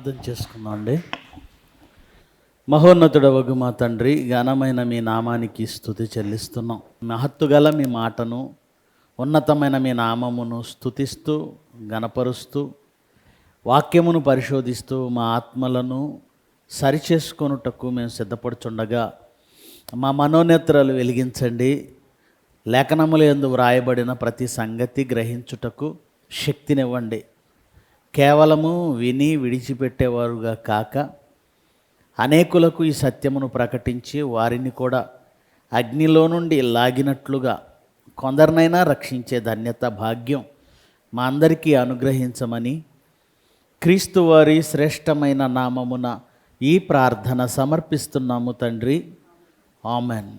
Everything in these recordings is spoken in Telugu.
ప్రార్థన చేసుకుందాం అండి. మహోన్నతుడవగు మా తండ్రి, ఘనమైన మీ నామానికి స్తుతి చెల్లిస్తున్నాం. మహత్తుగల మీ మాటను, ఉన్నతమైన మీ నామమును స్తుతిస్తూ గణపరుస్తూ వాక్యమును పరిశోధిస్తూ మా ఆత్మలను సరిచేసుకొనుటకు మేము సిద్ధపడుచుండగా మా మనోనేత్రాలు వెలిగించండి. లేఖనముల యందు వ్రాయబడిన ప్రతి సంగతి గ్రహించుటకు శక్తినివ్వండి. కేవలము విని విడిచిపెట్టేవారుగా కాక అనేకులకు ఈ సత్యమును ప్రకటించి వారిని కూడా అగ్నిలో నుండి లాగినట్లుగా కొందరినైనా రక్షించే ధన్యత భాగ్యం మా అందరికీ అనుగ్రహించమని క్రీస్తు వారి శ్రేష్టమైన నామమున ఈ ప్రార్థన సమర్పిస్తున్నాము తండ్రి, ఆమెన్.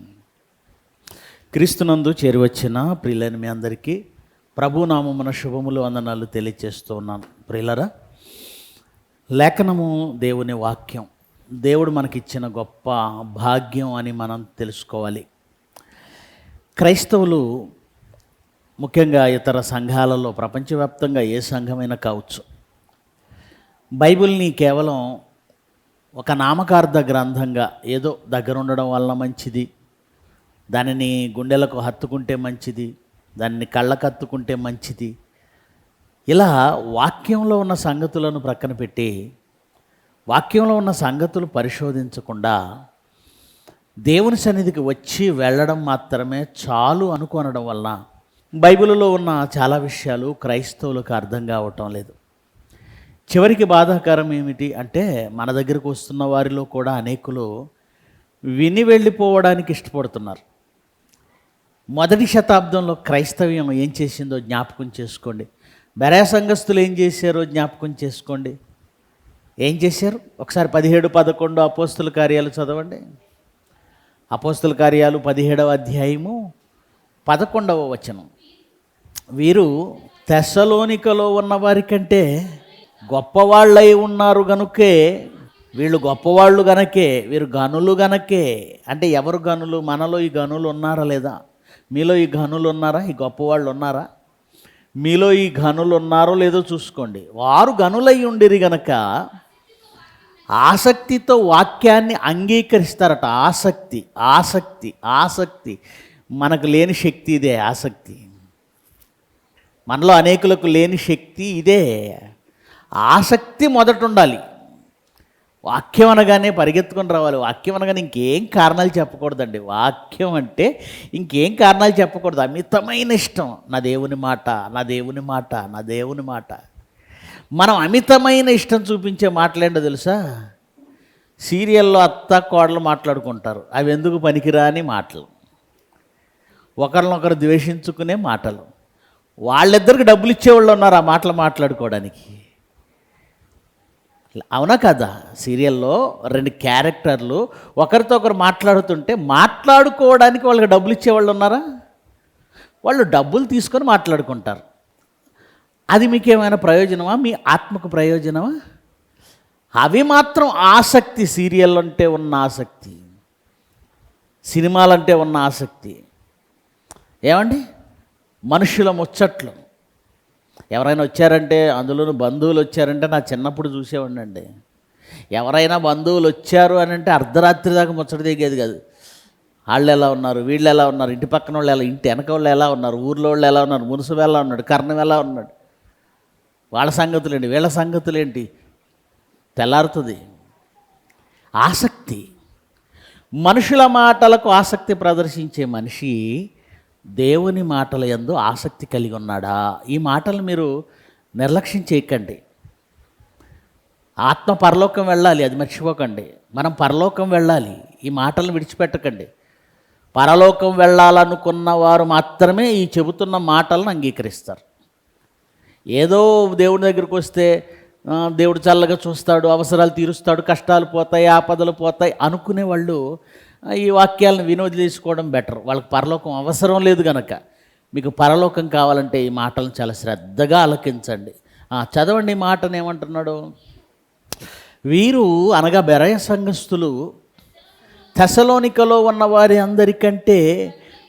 క్రీస్తునందు చేరివచ్చిన ప్రియులైన మీ అందరికీ ప్రభునామమున శుభములు వందనాలు తెలియచేస్తూ ఉన్నాను. ప్రియులరా, లేఖనము దేవుని వాక్యం, దేవుడు మనకిచ్చిన గొప్ప భాగ్యం అని మనం తెలుసుకోవాలి. క్రైస్తవులు ముఖ్యంగా ఇతర సంఘాలలో ప్రపంచవ్యాప్తంగా ఏ సంఘమైనా కావచ్చు, బైబిల్ని కేవలం ఒక నామకార్థ గ్రంథంగా ఏదో దగ్గర ఉండడం వల్ల మంచిది, దానిని గుండెలకు హత్తుకుంటే మంచిది, దాన్ని కళ్ళకు హత్తుకుంటే మంచిది, ఇలా వాక్యంలో ఉన్న సంగతులను ప్రక్కన పెట్టి వాక్యంలో ఉన్న సంగతులు పరిశోధించకుండా దేవుని సన్నిధికి వచ్చి వెళ్ళడం మాత్రమే చాలు అనుకోనడం వల్ల బైబిల్లో ఉన్న చాలా విషయాలు క్రైస్తవులకు అర్థం కావటం లేదు. చివరికి బాధాకరం ఏమిటి అంటే, మన దగ్గరకు వస్తున్న వారిలో కూడా అనేకులు విని వెళ్ళిపోవడానికి ఇష్టపడుతున్నారు. మొదటి శతాబ్దంలో క్రైస్తవ్యం ఏం చేసిందో జ్ఞాపకం చేసుకోండి. బెరాయ సంఘస్థులు ఏం చేశారో జ్ఞాపకం చేసుకోండి. ఏం చేశారు? ఒకసారి 17-11 అపోస్తుల కార్యాలు చదవండి. అపోస్తుల కార్యాలు 17వ అధ్యాయము 11వ వచనం. వీరు తెస్సలోనికలో ఉన్న వారి కంటే గొప్పవాళ్ళై ఉన్నారు గనుకే, వీళ్ళు గొప్పవాళ్ళు గనకే, వీరు గనులు గనకే. అంటే ఎవరు గనులు? మనలో ఈ గనులు ఉన్నారా లేదా? మీలో ఈ గనులు ఉన్నారా? ఈ గొప్పవాళ్ళు ఉన్నారా? మీలో ఈ గనులు ఉన్నారో లేదో చూసుకోండి. వారు గనులై ఉండిరి గనక ఆసక్తితో వాక్యాన్ని అంగీకరిస్తారట. ఆసక్తి ఆసక్తి ఆసక్తి మనకు లేని శక్తి ఇదే. ఆసక్తి మనలో అనేకులకు లేని శక్తి ఇదే. ఆసక్తి మొదట ఉండాలి. వాక్యం అనగానే పరిగెత్తుకొని రావాలి. వాక్యం అనగానే ఇంకేం కారణాలు చెప్పకూడదండి. వాక్యం అంటే ఇంకేం కారణాలు చెప్పకూడదు. అమితమైన ఇష్టం. నా దేవుని మాట, నా దేవుని మాట, నా దేవుని మాట. మనం అమితమైన ఇష్టం చూపించే మాటలేంటో తెలుసా? సీరియల్లో అత్త కోడలు మాట్లాడుకుంటారు. అవి ఎందుకు పనికిరాని మాటలు, ఒకరినొకరు ద్వేషించుకునే మాటలు. వాళ్ళిద్దరికి డబ్బులు ఇచ్చేవాళ్ళు ఉన్నారు ఆ మాటలు మాట్లాడుకోవడానికి. అవునా కదా? సీరియల్లో 2 క్యారెక్టర్లు ఒకరితో ఒకరు మాట్లాడుతుంటే మాట్లాడుకోవడానికి వాళ్ళకి డబ్బులు ఇచ్చేవాళ్ళు ఉన్నారా? వాళ్ళు డబ్బులు తీసుకొని మాట్లాడుకుంటారు. అది మీకేమైనా ప్రయోజనమా? మీ ఆత్మకు ప్రయోజనమా? అవి మాత్రం ఆసక్తి. సీరియల్ అంటే ఉన్న ఆసక్తి, సినిమాలంటే ఉన్న ఆసక్తి. ఏమండి, మనుషుల ముచ్చట్లు. ఎవరైనా వచ్చారంటే, అందులోనూ బంధువులు వచ్చారంటే, నా చిన్నప్పుడు చూసేవాడిని అండి. ఎవరైనా బంధువులు వచ్చారు అని అంటే అర్ధరాత్రి దాకా ముచ్చట దిగేది కాదు. వాళ్ళు ఎలా ఉన్నారు, వీళ్ళు ఎలా ఉన్నారు, ఇంటి పక్కన వాళ్ళు ఎలా, ఇంటి వెనక వాళ్ళు ఎలా ఉన్నారు, ఊర్లో వాళ్ళు ఎలా ఉన్నారు, మున్సిపల్ ఎలా ఉన్నాడు, కర్ణం ఎలా ఉన్నాడు, వాళ్ళ సంగతులేంటి, వీళ్ళ సంగతులేంటి, తెల్లారుతుంది. ఆసక్తి. మనుషుల మాటలకు ఆసక్తి ప్రదర్శించే మనిషి దేవుని మాటల యందు ఆసక్తి కలిగి ఉన్నాడా? ఈ మాటలు మీరు నిర్లక్ష్యం చేయకండి. ఆత్మ పరలోకం వెళ్ళాలి, అది మర్చిపోకండి. మనం పరలోకం వెళ్ళాలి, ఈ మాటలను విడిచిపెట్టకండి. పరలోకం వెళ్ళాలనుకున్న వారు మాత్రమే ఈ చెబుతున్న మాటలను అంగీకరిస్తారు. ఏదో దేవుడి దగ్గరికి వస్తే దేవుడు చల్లగా చూస్తాడు, అవసరాలు తీరుస్తాడు, కష్టాలు పోతాయి, ఆపదలు పోతాయి అనుకునే వాళ్ళు ఈ వాక్యాలను వినోది తీసుకోవడం బెటర్. వాళ్ళకి పరలోకం అవసరం లేదు కనుక. మీకు పరలోకం కావాలంటే ఈ మాటలను చాలా శ్రద్ధగా ఆలకించండి. చదవండి ఈ మాటను ఏమంటున్నాడు. వీరు అనగా బెరాయ సంఘస్థులు తెస్సలోనికలో ఉన్న వారి అందరికంటే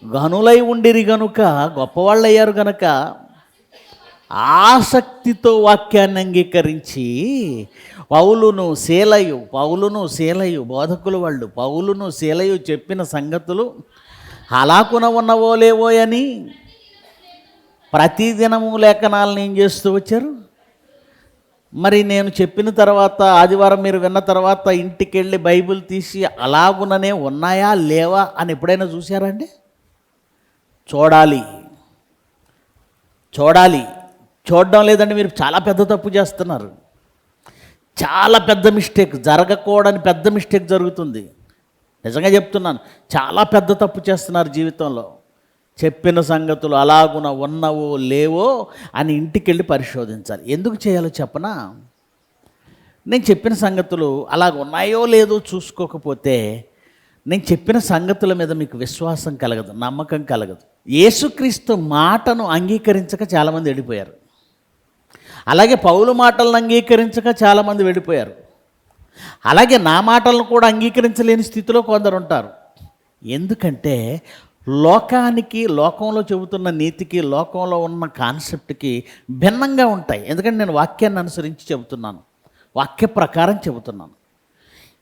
గనులై ఉండిరి గనుక, గొప్పవాళ్ళు అయ్యారు గనుక ఆసక్తితో వాక్యాన్ని అంగీకరించి పౌలును శీలయు బోధకులు వాళ్ళు పౌలును శీలయు చెప్పిన సంగతులు హలాకున ఉన్నవో లేవో అని ప్రతిదినము లేఖనాలను ఏం చేస్తూ వచ్చారు. మరి నేను చెప్పిన తర్వాత ఆదివారం మీరు విన్న తర్వాత ఇంటికి వెళ్ళి బైబిల్ తీసి అలాగుననే ఉన్నాయా లేవా అని ఎప్పుడైనా చూశారండి? చూడాలి. చూడడం లేదండి, మీరు చాలా పెద్ద తప్పు చేస్తున్నారు. చాలా పెద్ద మిస్టేక్, జరగకూడని పెద్ద మిస్టేక్ జరుగుతుంది. నిజంగా చెప్తున్నాను, చాలా పెద్ద తప్పు చేస్తున్నారు జీవితంలో. చెప్పిన సంగతులు అలాగున ఉన్నవో లేవో అని ఇంటికి వెళ్ళి పరిశోధించాలి. ఎందుకు చేయాలో చెప్పనా? నేను చెప్పిన సంగతులు అలాగ ఉన్నాయో లేదో చూసుకోకపోతే నేను చెప్పిన సంగతుల మీద మీకు విశ్వాసం కలగదు, నమ్మకం కలగదు. యేసుక్రీస్తు మాటను అంగీకరించక చాలామంది వెళ్ళిపోయారు. అలాగే పౌలు మాటలను అంగీకరించక చాలామంది వెళ్ళిపోయారు. అలాగే నా మాటలను కూడా అంగీకరించలేని స్థితిలో కొందరు ఉంటారు. ఎందుకంటే లోకంలో చెబుతున్న నీతికి లోకంలో ఉన్న కాన్సెప్ట్కి భిన్నంగా ఉంటాయి. ఎందుకంటే నేను వాక్యాన్ని అనుసరించి చెబుతున్నాను, వాక్య ప్రకారం చెబుతున్నాను.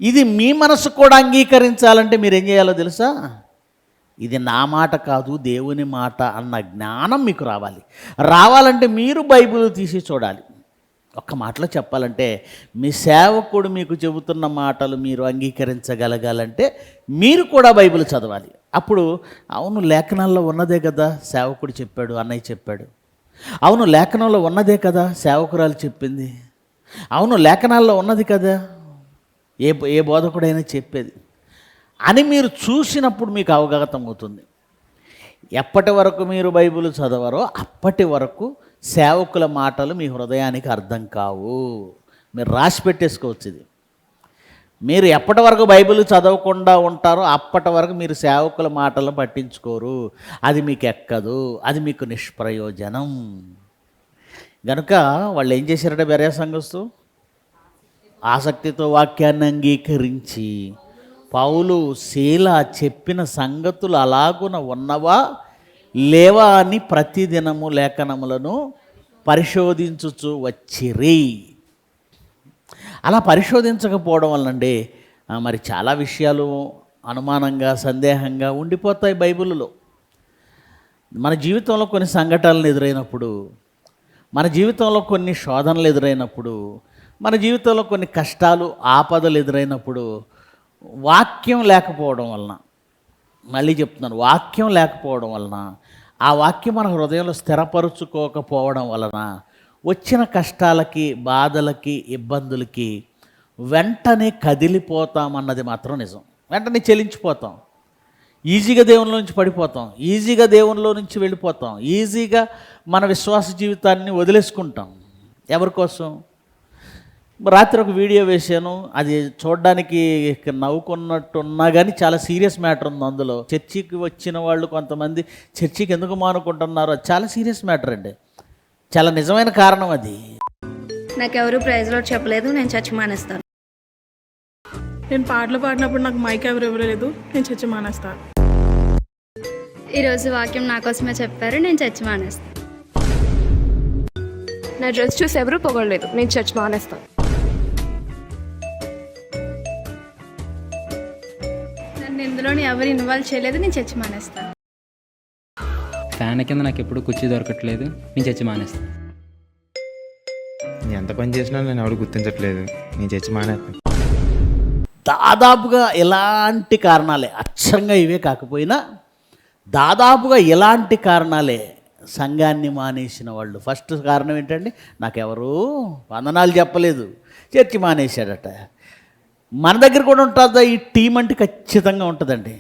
ఇది మీ మనసు కూడా అంగీకరించాలంటే మీరు ఏం చేయాలో తెలుసా? ఇది నా మాట కాదు, దేవుని మాట అన్న జ్ఞానం మీకు రావాలంటే మీరు బైబిల్ తీసి చూడాలి. ఒక్క మాటలో చెప్పాలంటే మీ సేవకుడు మీకు చెబుతున్న మాటలు మీరు అంగీకరించగలగాలంటే మీరు కూడా బైబిల్ చదవాలి. అప్పుడు అవును లేఖనాల్లో ఉన్నదే కదా సేవకుడు చెప్పాడు, అన్నయ్య చెప్పాడు, అవును లేఖనంలో ఉన్నదే కదా సేవకురాలు చెప్పింది, అవును లేఖనాల్లో ఉన్నది కదా ఏ బోధకుడైనా చెప్పేది అని మీరు చూసినప్పుడు మీకు అవగతం అవుతుంది. ఎప్పటి వరకు మీరు బైబిల్ చదవరో అప్పటి వరకు సేవకుల మాటలు మీ హృదయానికి అర్థం కావు. మీరు రాసి పెట్టేసుకోవచ్చు. ఇది మీరు ఎప్పటి వరకు బైబిల్ చదవకుండా ఉంటారో అప్పటి వరకు మీరు సేవకుల మాటలను పట్టించుకోరు. అది మీకు ఎక్కదు, అది మీకు నిష్ప్రయోజనం. గనుక వాళ్ళు ఏం చేశారంటే బెరయ సంఘస్థు ఆసక్తితో వాక్యాన్ని అంగీకరించి పౌలు శీల చెప్పిన సంగతులు అలాగున ఉన్నవా లేవా అని ప్రతిదినము లేఖనములను పరిశోధించుచు వచ్చిరి. అలా పరిశోధించకపోవడం వల్లండి మరి చాలా విషయాలు అనుమానంగా సందేహంగా ఉండిపోతాయి బైబిల్లో. మన జీవితంలో కొన్ని సంఘటనలు ఎదురైనప్పుడు, మన జీవితంలో కొన్ని శోధనలు ఎదురైనప్పుడు, మన జీవితంలో కొన్ని కష్టాలు ఆపదలు ఎదురైనప్పుడు వాక్యం లేకపోవడం వలన, మళ్ళీ చెప్తున్నాను, వాక్యం లేకపోవడం వలన, ఆ వాక్యం మన హృదయంలో స్థిరపరుచుకోకపోవడం వలన వచ్చిన కష్టాలకి బాధలకి ఇబ్బందులకి వెంటనే కదిలిపోతామన్నది మాత్రం నిజం. వెంటనే చెలించిపోతాం, ఈజీగా దేవునిలో నుంచి పడిపోతాం, ఈజీగా దేవునిలో నుంచి వెళ్ళిపోతాం, ఈజీగా మన విశ్వాస జీవితాన్ని వదిలేసుకుంటాం. ఎవరి కోసం? రాత్రి ఒక వీడియో వేశాను, అది చూడడానికి నవ్వుకున్నట్టున్నా కానీ చాలా సీరియస్ మ్యాటర్ ఉంది అందులో. చర్చికి వచ్చిన వాళ్ళు కొంతమంది చర్చికి ఎందుకు మానుకుంటున్నారు, అది చాలా సీరియస్ మ్యాటర్ అండి, చాలా నిజమైన కారణం అది. నాకెవరు ప్రైజ్లో చెప్పలేదు, నేను చర్చి మానేస్తాను. నేను పాటలు పాడినప్పుడు నాకు మైక్ ఎవరు ఇవ్వలేదు, నేను చర్చి మానేస్తాను. ఈరోజు వాక్యం నా కోసమే చెప్పారు, నేను చర్చి మానేస్తాను. నా డ్రెస్ చూసి ఎవరు పొగడలేదు, నేను చర్చ్ మానేస్తాను. నన్ను ఇందులోని ఎవరు ఇన్వాల్వ్ చేయలేదు, నేను చర్చి మానేస్తాను. ఫ్యాన్ కింద నాకు ఎప్పుడు కుర్చీ దొరకట్లేదు, నేను చర్చి మానేస్తాను. నేను ఎంత పని చేసినా నేను ఎవరు గుర్తించట్లేదు, నేను చర్చి మానేస్తాను. దాదాపుగా ఎలాంటి కారణాలే, అచ్చంగా ఇవే కాకపోయినా దాదాపుగా ఎలాంటి కారణాలే సంఘాన్ని మానేసిన వాళ్ళు. ఫస్ట్ కారణం ఏంటండి? నాకెవరు వందనాలు చెప్పలేదు, చర్చి మానేశాడట. మన దగ్గర కూడా ఉంటుందా ఈ టీం అంటే? ఖచ్చితంగా ఉంటుందండి.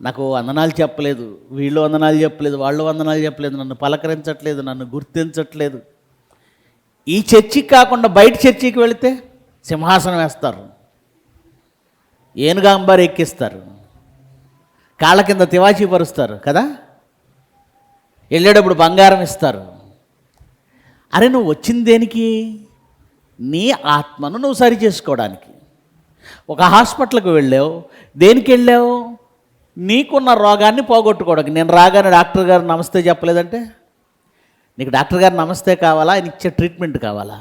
నాకు వందనాలు చెప్పలేదు, వీళ్ళు వందనాలు చెప్పలేదు, వాళ్ళు వందనాలు చెప్పలేదు, నన్ను పలకరించట్లేదు, నన్ను గుర్తించట్లేదు. ఈ చర్చికి కాకుండా బయట చర్చికి వెళితే సింహాసనం వేస్తారు, ఏనుగాంబారు ఎక్కిస్తారు, కాళ్ళ కింద తివాచీ పరుస్తారు కదా, వెళ్ళేటప్పుడు బంగారం ఇస్తారు. అరే నువ్వు వచ్చింది దేనికి? నీ ఆత్మను నువ్వు సరి చేసుకోవడానికి. ఒక హాస్పిటల్కి వెళ్ళావు, దేనికి వెళ్ళావు? నీకున్న రోగాన్ని పోగొట్టుకోవడానికి. నేను రాగానే డాక్టర్ గారు నమస్తే చెప్పలేదంటే, నీకు డాక్టర్ గారు నమస్తే కావాలా, ఆయన ఇచ్చే ట్రీట్మెంట్ కావాలా?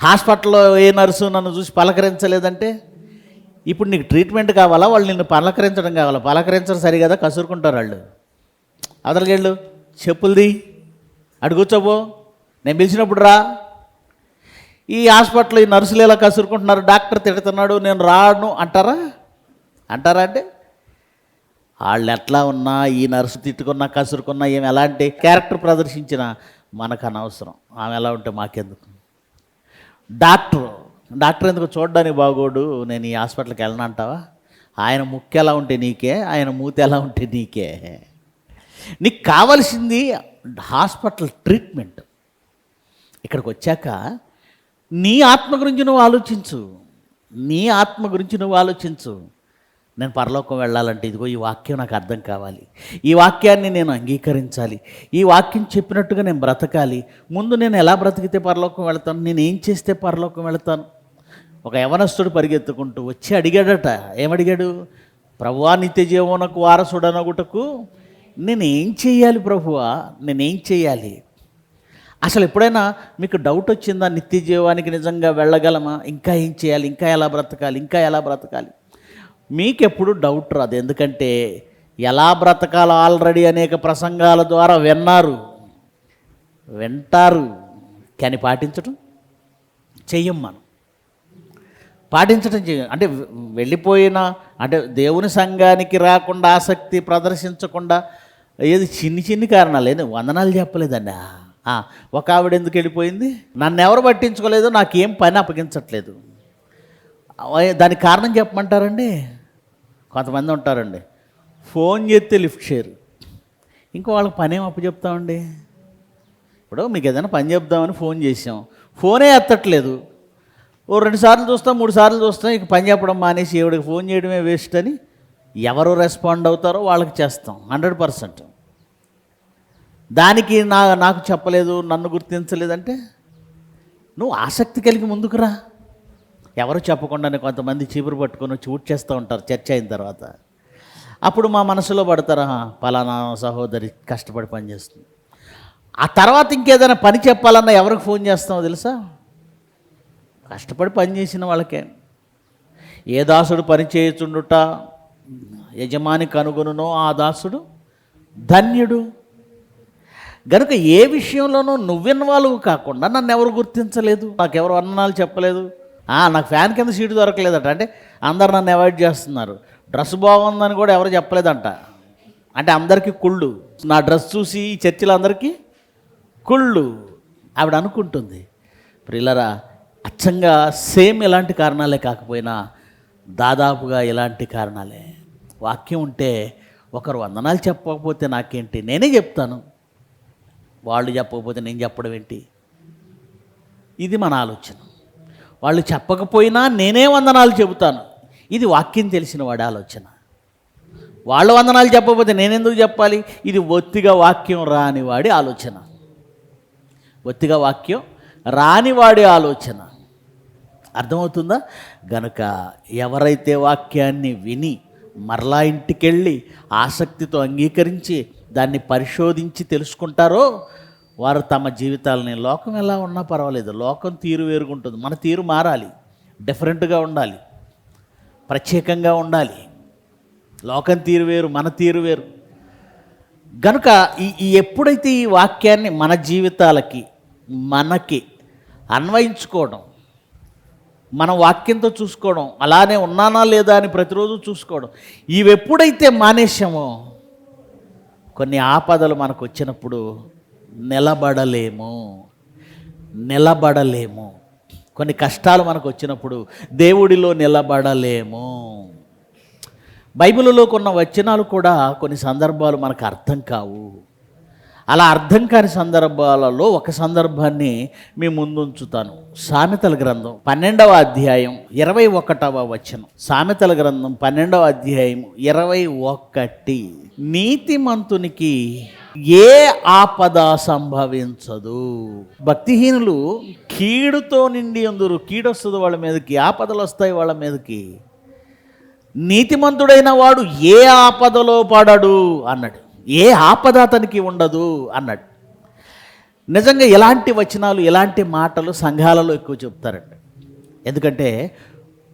హాస్పిటల్లో ఏ నర్సు నన్ను చూసి పలకరించలేదంటే ఇప్పుడు నీకు ట్రీట్మెంట్ కావాలా, వాళ్ళు నిన్ను పలకరించడం కావాలా? పలకరించడం సరిగదా, కసురుకుంటారు వాళ్ళు. అవతలకెళ్ళు, చెప్పులది అటు కూర్చోబో, నేను పిలిచినప్పుడు రా. ఈ హాస్పిటల్లో ఈ నర్సులు ఎలా కసురుకుంటున్నారు, డాక్టర్ తిడుతున్నాడు నేను రాను అంటారా? అంటారా? అంటే వాళ్ళు ఎట్లా ఉన్నా, ఈ నర్సు తిట్టుకున్నా కసురుకున్నా, ఏమి ఎలాంటి క్యారెక్టర్ ప్రదర్శించినా మనకు అనవసరం. ఆమె ఎలా ఉంటే మాకెందుకు? డాక్టర్ ఎందుకు చూడడానికి బాగోడు, నేను ఈ హాస్పిటల్కి వెళ్ళను అంటావా? ఆయన ముక్కు ఎలా ఉంటే నీకే, ఆయన మూతి ఎలా ఉంటే నీకే. నీకు కావాల్సింది హాస్పిటల్ ట్రీట్మెంట్. ఇక్కడికి వచ్చాక నీ ఆత్మ గురించి నువ్వు ఆలోచించు. నీ ఆత్మ గురించి నువ్వు ఆలోచించు. నేను పరలోకం వెళ్ళాలంటే ఇదిగో ఈ వాక్యం నాకు అర్థం కావాలి, ఈ వాక్యాన్ని నేను అంగీకరించాలి, ఈ వాక్యం చెప్పినట్టుగా నేను బ్రతకాలి. ముందు నేను ఎలా బ్రతికితే పరలోకం వెళతాను, నేను ఏం చేస్తే పరలోకం వెళతాను? ఒక యవనస్తుడు పరిగెత్తుకుంటూ వచ్చి అడిగాడట. ఏమడిగాడు? ప్రభువా, నిత్య జీవమునకు వారసుడనగుటకు నేనేం చెయ్యాలి ప్రభువా, నేనేం చెయ్యాలి? అసలు ఎప్పుడైనా మీకు డౌట్ వచ్చిందా? నిత్య జీవానికి నిజంగా వెళ్ళగలమా? ఇంకా ఏం చేయాలి, ఇంకా ఎలా బ్రతకాలి, ఇంకా ఎలా బ్రతకాలి? మీకెప్పుడు డౌట్ రాదు. ఎందుకంటే ఎలా బ్రతకాలో ఆల్రెడీ అనేక ప్రసంగాల ద్వారా వింటారు, కానీ పాటించడం చెయ్యం. మనం పాటించడం చెయ్యం. అంటే వెళ్ళిపోయిన, అంటే దేవుని సంఘానికి రాకుండా, ఆసక్తి ప్రదర్శించకుండా, ఏది చిన్ని కారణాలు, ఏదో వందనాలు చెప్పలేదండి. ఒక ఆవిడ ఎందుకు వెళ్ళిపోయింది? నన్ను ఎవరు పట్టించుకోలేదు, నాకేం పని అప్పగించట్లేదు. దానికి కారణం చెప్పమంటారండి? కొంతమంది ఉంటారండి, ఫోన్ చేస్తే లిఫ్ట్ చేయరు. ఇంకో వాళ్ళకి పని ఏం అప్పచెప్తామండి? ఇప్పుడు మీకు ఏదైనా పని చెప్దామని ఫోన్ చేసాం, ఫోనే ఎత్తట్లేదు. ఓ 2 సార్లు చూస్తాం, 3 సార్లు చూస్తాం, ఇక పని చెప్పడం మానేసి ఎవడికి ఫోన్ చేయడమే వేస్ట్ అని ఎవరు రెస్పాండ్ అవుతారో వాళ్ళకి చేస్తాం 100%. దానికి నాకు చెప్పలేదు, నన్ను గుర్తించలేదంటే నువ్వు ఆసక్తి కలిగి ముందుకురా. ఎవరు చెప్పకుండానే కొంతమంది చీపురు పట్టుకొని వచ్చి చేస్తూ ఉంటారు చర్చ అయిన తర్వాత. అప్పుడు మా మనసులో పడతారా, పలానా సహోదరి కష్టపడి పని చేస్తుంది. ఆ తర్వాత ఇంకేదైనా పని చెప్పాలన్నా ఎవరికి ఫోన్ చేస్తామో తెలుసా? కష్టపడి పని చేసిన వాళ్ళకే. ఏ దాసుడు పని చేయుచుండుట యజమాని కనుగొనునో ఆ దాసుడు ధన్యుడు. గనుక ఏ విషయంలోనూ నువ్వు ఇన్వాల్వ్ కాకుండా నన్ను ఎవరు గుర్తించలేదు, నాకెవరు వర్ణనాలు చెప్పలేదు, నాకు ఫ్యాన్ కింద సీటు దొరకలేదట, అంటే అందరు నన్ను అవాయిడ్ చేస్తున్నారు, డ్రెస్ బాగుందని కూడా ఎవరు చెప్పలేదంట, అంటే అందరికీ కుళ్ళు, నా డ్రెస్ చూసి ఈ చర్చిలో అందరికీ కుళ్ళు ఆవిడ అనుకుంటుంది. ప్రియులరా, అచ్చంగా సేమ్ ఇలాంటి కారణాలే కాకపోయినా దాదాపుగా ఇలాంటి కారణాలే. వాక్యం ఉంటే ఒకరు వందనాలు చెప్పకపోతే నాకేంటి, నేనే చెప్తాను, వాళ్ళు చెప్పకపోతే నేను చెప్పడం ఏంటి? ఇది మన ఆలోచన. వాళ్ళు చెప్పకపోయినా నేనే వందనాలు చెబుతాను, ఇది వాక్యం తెలిసిన వాడి ఆలోచన. వాళ్ళు వందనాలు చెప్పకపోతే నేనెందుకు చెప్పాలి? ఇది ఒత్తిగా వాక్యం రానివాడి ఆలోచన. ఒత్తిగా వాక్యం రానివాడి ఆలోచన. అర్థమవుతుందా? గనుక ఎవరైతే వాక్యాన్ని విని మరలా ఇంటికెళ్ళి ఆసక్తితో అంగీకరించి దాన్ని పరిశోధించి తెలుసుకుంటారో వారు తమ జీవితాలని, లోకం ఎలా ఉన్నా పర్వాలేదు, లోకం తీరు వేరుగుంటుంది, మన తీరు మారాలి, డిఫరెంట్గా ఉండాలి, ప్రత్యేకంగా ఉండాలి. లోకం తీరు వేరు, మన తీరు వేరు. గనుక ఎప్పుడైతే ఈ వాక్యాన్ని మన జీవితాలకి మనకి అన్వయించుకోవడం, మన వాక్యంతో చూసుకోవడం, అలానే ఉన్నానా లేదా అని ప్రతిరోజు చూసుకోవడం, ఇవి ఎప్పుడైతే మానేశామో కొన్ని ఆపదలు మనకు వచ్చినప్పుడు నిలబడలేము. కొన్ని కష్టాలు మనకు వచ్చినప్పుడు దేవుడిలో నిలబడలేము. బైబిల్లో కొన్న వచనాలు కూడా కొన్ని సందర్భాలు మనకు అర్థం కావు. అలా అర్థం కాని సందర్భాలలో ఒక సందర్భాన్ని మీ ముందుంచుతాను. సామెతల గ్రంథం 12వ అధ్యాయం 21వ వచనం. సామెతల గ్రంథం 12వ అధ్యాయం 21. నీతిమంతునికి ఏ ఆపద సంభవించదు. భక్తిహీనులు కీడుతో నిండి అందురు. కీడొస్తుంది వాళ్ళ మీదకి, ఆపదలు వస్తాయి వాళ్ళ మీదకి. నీతిమంతుడైన వాడు ఏ ఆపదలో పడడు అన్నాడు. ఏ ఆపద అతనికి ఉండదు అన్నాడు. నిజంగా ఇలాంటి వచనాలు, ఇలాంటి మాటలు సంఘాలలో ఎక్కువ చెప్తారండి. ఎందుకంటే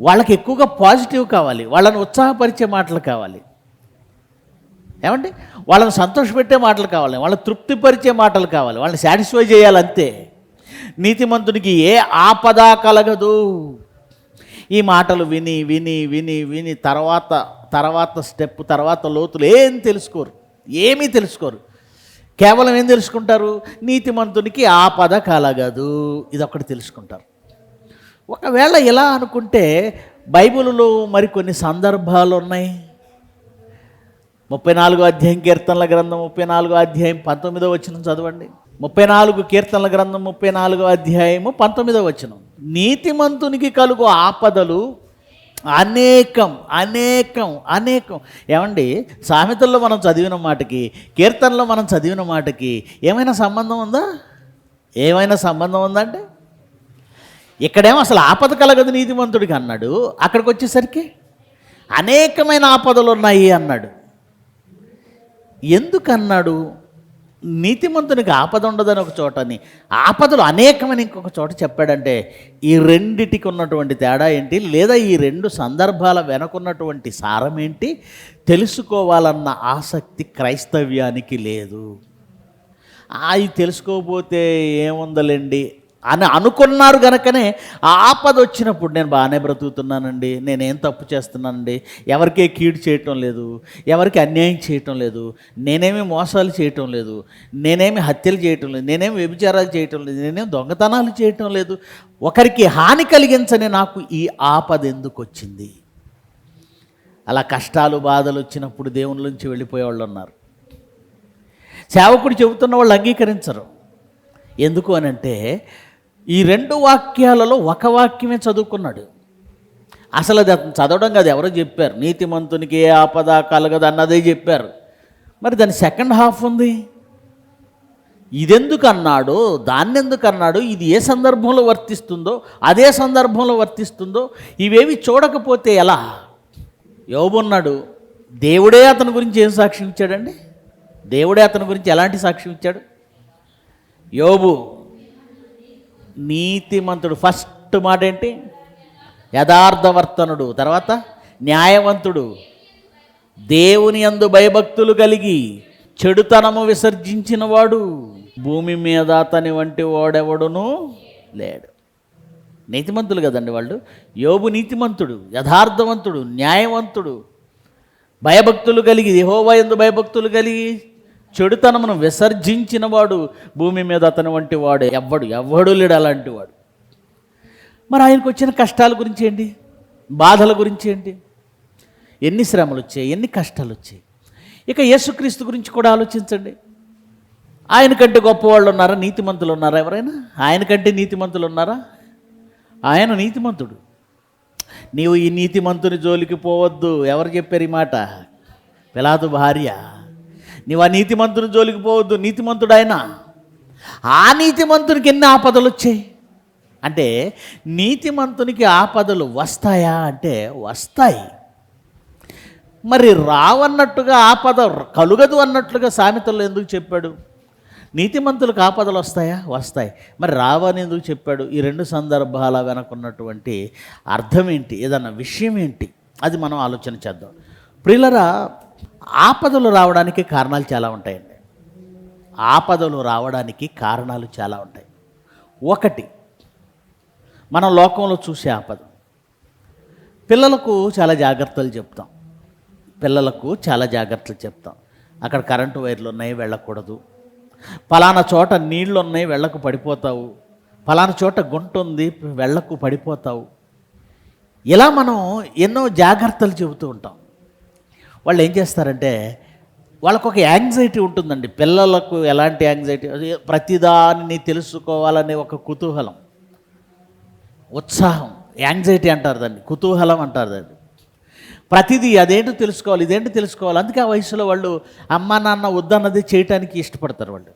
వాళ్ళకి ఎక్కువగా పాజిటివ్ కావాలి, వాళ్ళని ఉత్సాహపరిచే మాటలు కావాలి, ఏమండి, వాళ్ళని సంతోషపెట్టే మాటలు కావాలి, వాళ్ళని తృప్తిపరిచే మాటలు కావాలి, వాళ్ళని సాటిస్ఫై చేయాలంతే. నీతిమంతునికి ఏ ఆపద కలగదు. ఈ మాటలు విని విని విని విని తర్వాత స్టెప్, తర్వాత లోతులు ఏమీ తెలుసుకోరు. కేవలం ఏం తెలుసుకుంటారు? నీతిమంతునికి ఆపద కలగదు, ఇదొక్కటి తెలుసుకుంటారు. ఒకవేళ ఇలా అనుకుంటే బైబిల్లో మరికొన్ని సందర్భాలు ఉన్నాయి. 34వ అధ్యాయం కీర్తనల గ్రంథం 34వ అధ్యాయం 19వ వచనం చదవండి. 34 కీర్తనల గ్రంథం 34వ అధ్యాయము 19వ వచనం. నీతిమంతునికి కలుగు ఆపదలు అనేకం అనేకం అనేకం. ఏమండి, సామెతల్లో మనం చదివిన మాటకి, కీర్తనలో మనం చదివిన మాటకి ఏమైనా సంబంధం ఉందా? ఏమైనా సంబంధం ఉందంటే ఇక్కడేమో అసలు ఆపద కలగదు నీతిమంతుడికి అన్నాడు, అక్కడికి వచ్చేసరికి అనేకమైన ఆపదలు ఉన్నాయి అన్నాడు. ఎందుకన్నాడు? నీతిమంతునికి ఆపద ఉండదని ఒక చోటని, ఆపదలు అనేకమని ఇంకొక చోట చెప్పాడంటే ఈ రెండిటికి ఉన్నటువంటి తేడా ఏంటి, లేదా ఈ రెండు సందర్భాల వెనకున్నటువంటి సారం ఏంటి తెలుసుకోవాలన్న ఆసక్తి క్రైస్తవ్యానికి లేదు. అది తెలుసుకోకపోతే ఏముందలేండి అని అనుకున్నారు గనకనే ఆ ఆపద వచ్చినప్పుడు నేను బాగానే బ్రతుకుతున్నానండి, నేనేం తప్పు చేస్తున్నానండి, ఎవరికే కీడు చేయటం లేదు, ఎవరికి అన్యాయం చేయటం లేదు, నేనేమి మోసాలు చేయటం లేదు, నేనేమి హత్యలు చేయటం లేదు, నేనేమి వ్యభిచారాలు చేయటం లేదు, నేనేమి దొంగతనాలు చేయటం లేదు, ఒకరికి హాని కలిగించని నాకు ఈ ఆపద ఎందుకు వచ్చింది? అలా కష్టాలు బాధలు వచ్చినప్పుడు దేవుని నుంచి వెళ్ళిపోయేవాళ్ళు ఉన్నారు. సేవకుడు చెబుతున్న వాళ్ళు అంగీకరించరు. ఎందుకు అనంటే ఈ రెండు వాక్యాలలో ఒక వాక్యమే చదువుకున్నాడు. అసలు అది అతను చదవడం కాదు, ఎవరో చెప్పారు. నీతిమంతునికి ఏ ఆపద కలగదు అన్నదే చెప్పారు. మరి దాని సెకండ్ హాఫ్ ఉంది. ఇదెందుకు అన్నాడు, దాన్నెందుకు అన్నాడు, ఇది ఏ సందర్భంలో వర్తిస్తుందో, అదే సందర్భంలో వర్తిస్తుందో ఇవేవి చూడకపోతే ఎలా? యోబు ఉన్నాడు, దేవుడే అతని గురించి ఏం సాక్ష్యం ఇచ్చాడండి? దేవుడే అతని గురించి ఎలాంటి సాక్ష్యం ఇచ్చాడు? యోబు నీతిమంతుడు, ఫస్ట్ మాట ఏంటి? యథార్థవర్తనుడు, తర్వాత న్యాయవంతుడు, దేవుని యందు భయభక్తులు కలిగి చెడుతనము విసర్జించినవాడు, భూమి మీద అతని వంటి వాడెవడును లేడు. నీతిమంతులు కదండి వాళ్ళు. యోబు నీతిమంతుడు, యథార్థవంతుడు, న్యాయవంతుడు, భయభక్తులు కలిగి, యెహోవా యందు భయభక్తులు కలిగి చెడుతనమును విసర్జించిన వాడు, భూమి మీద అతని వంటి వాడు ఎవ్వడు లేడు అలాంటి వాడు. మరి ఆయనకు వచ్చిన కష్టాల గురించి ఏంటి, బాధల గురించి ఏంటి, ఎన్ని శ్రమలు వచ్చాయి, ఎన్ని కష్టాలు వచ్చాయి. ఇక యేసుక్రీస్తు గురించి కూడా ఆలోచించండి. ఆయన కంటే గొప్పవాళ్ళు ఉన్నారా, నీతిమంతులు ఉన్నారా ఎవరైనా? ఆయన కంటే నీతిమంతులు ఉన్నారా? ఆయన నీతిమంతుడు. నీవు ఈ నీతిమంతుని జోలికి పోవద్దు. ఎవరు చెప్పారు ఈ మాట? పిలాతు భార్య. నీవు ఆ నీతిమంతుని జోలికి పోవద్దు, నీతిమంతుడు ఆయన. ఆ నీతిమంతునికి ఎన్ని ఆపదలు వచ్చాయి అంటే, నీతిమంతునికి ఆపదలు వస్తాయా అంటే వస్తాయి. మరి రావన్నట్టుగా ఆపద కలుగదు అన్నట్లుగా సామెతల్లో ఎందుకు చెప్పాడు? నీతిమంతులకు ఆపదలు వస్తాయా? వస్తాయి. మరి రావని ఎందుకు చెప్పాడు? ఈ రెండు సందర్భాల వెనకున్నటువంటి అర్థం ఏంటి, ఏదన్నా విషయం ఏంటి, అది మనం ఆలోచన చేద్దాం. ప్రియులరా, ఆపదలు రావడానికి కారణాలు చాలా ఉంటాయండి. ఆపదలు రావడానికి కారణాలు చాలా ఉంటాయి. ఒకటి, మనం లోకంలో చూసే ఆపద. పిల్లలకు చాలా జాగ్రత్తలు చెప్తాం, అక్కడ కరెంటు వైర్లు ఉన్నాయి, వెళ్ళకూడదు. పలానా చోట నీళ్ళు ఉన్నాయి, వెళ్ళకు పడిపోతావు. పలానా చోట గుంట ఉంది, వెళ్ళకు పడిపోతావు. ఇలా మనం ఎన్నో జాగ్రత్తలు చెబుతూ ఉంటాం. వాళ్ళు ఏం చేస్తారంటే, వాళ్ళకు ఒక యాంగ్జైటీ ఉంటుందండి. పిల్లలకు ఎలాంటి యాంగ్జైటీ? ప్రతిదాన్ని తెలుసుకోవాలనే ఒక కుతూహలం, ఉత్సాహం. యాంగ్జైటీ అంటారు దాన్ని, కుతూహలం అంటారు దాన్ని. ప్రతిదీ అదేంటో తెలుసుకోవాలి, ఇదేంటో తెలుసుకోవాలి. అందుకే ఆ వయసులో వాళ్ళు అమ్మా నాన్న వద్దన్నది చేయటానికి ఇష్టపడతారు. వాళ్ళు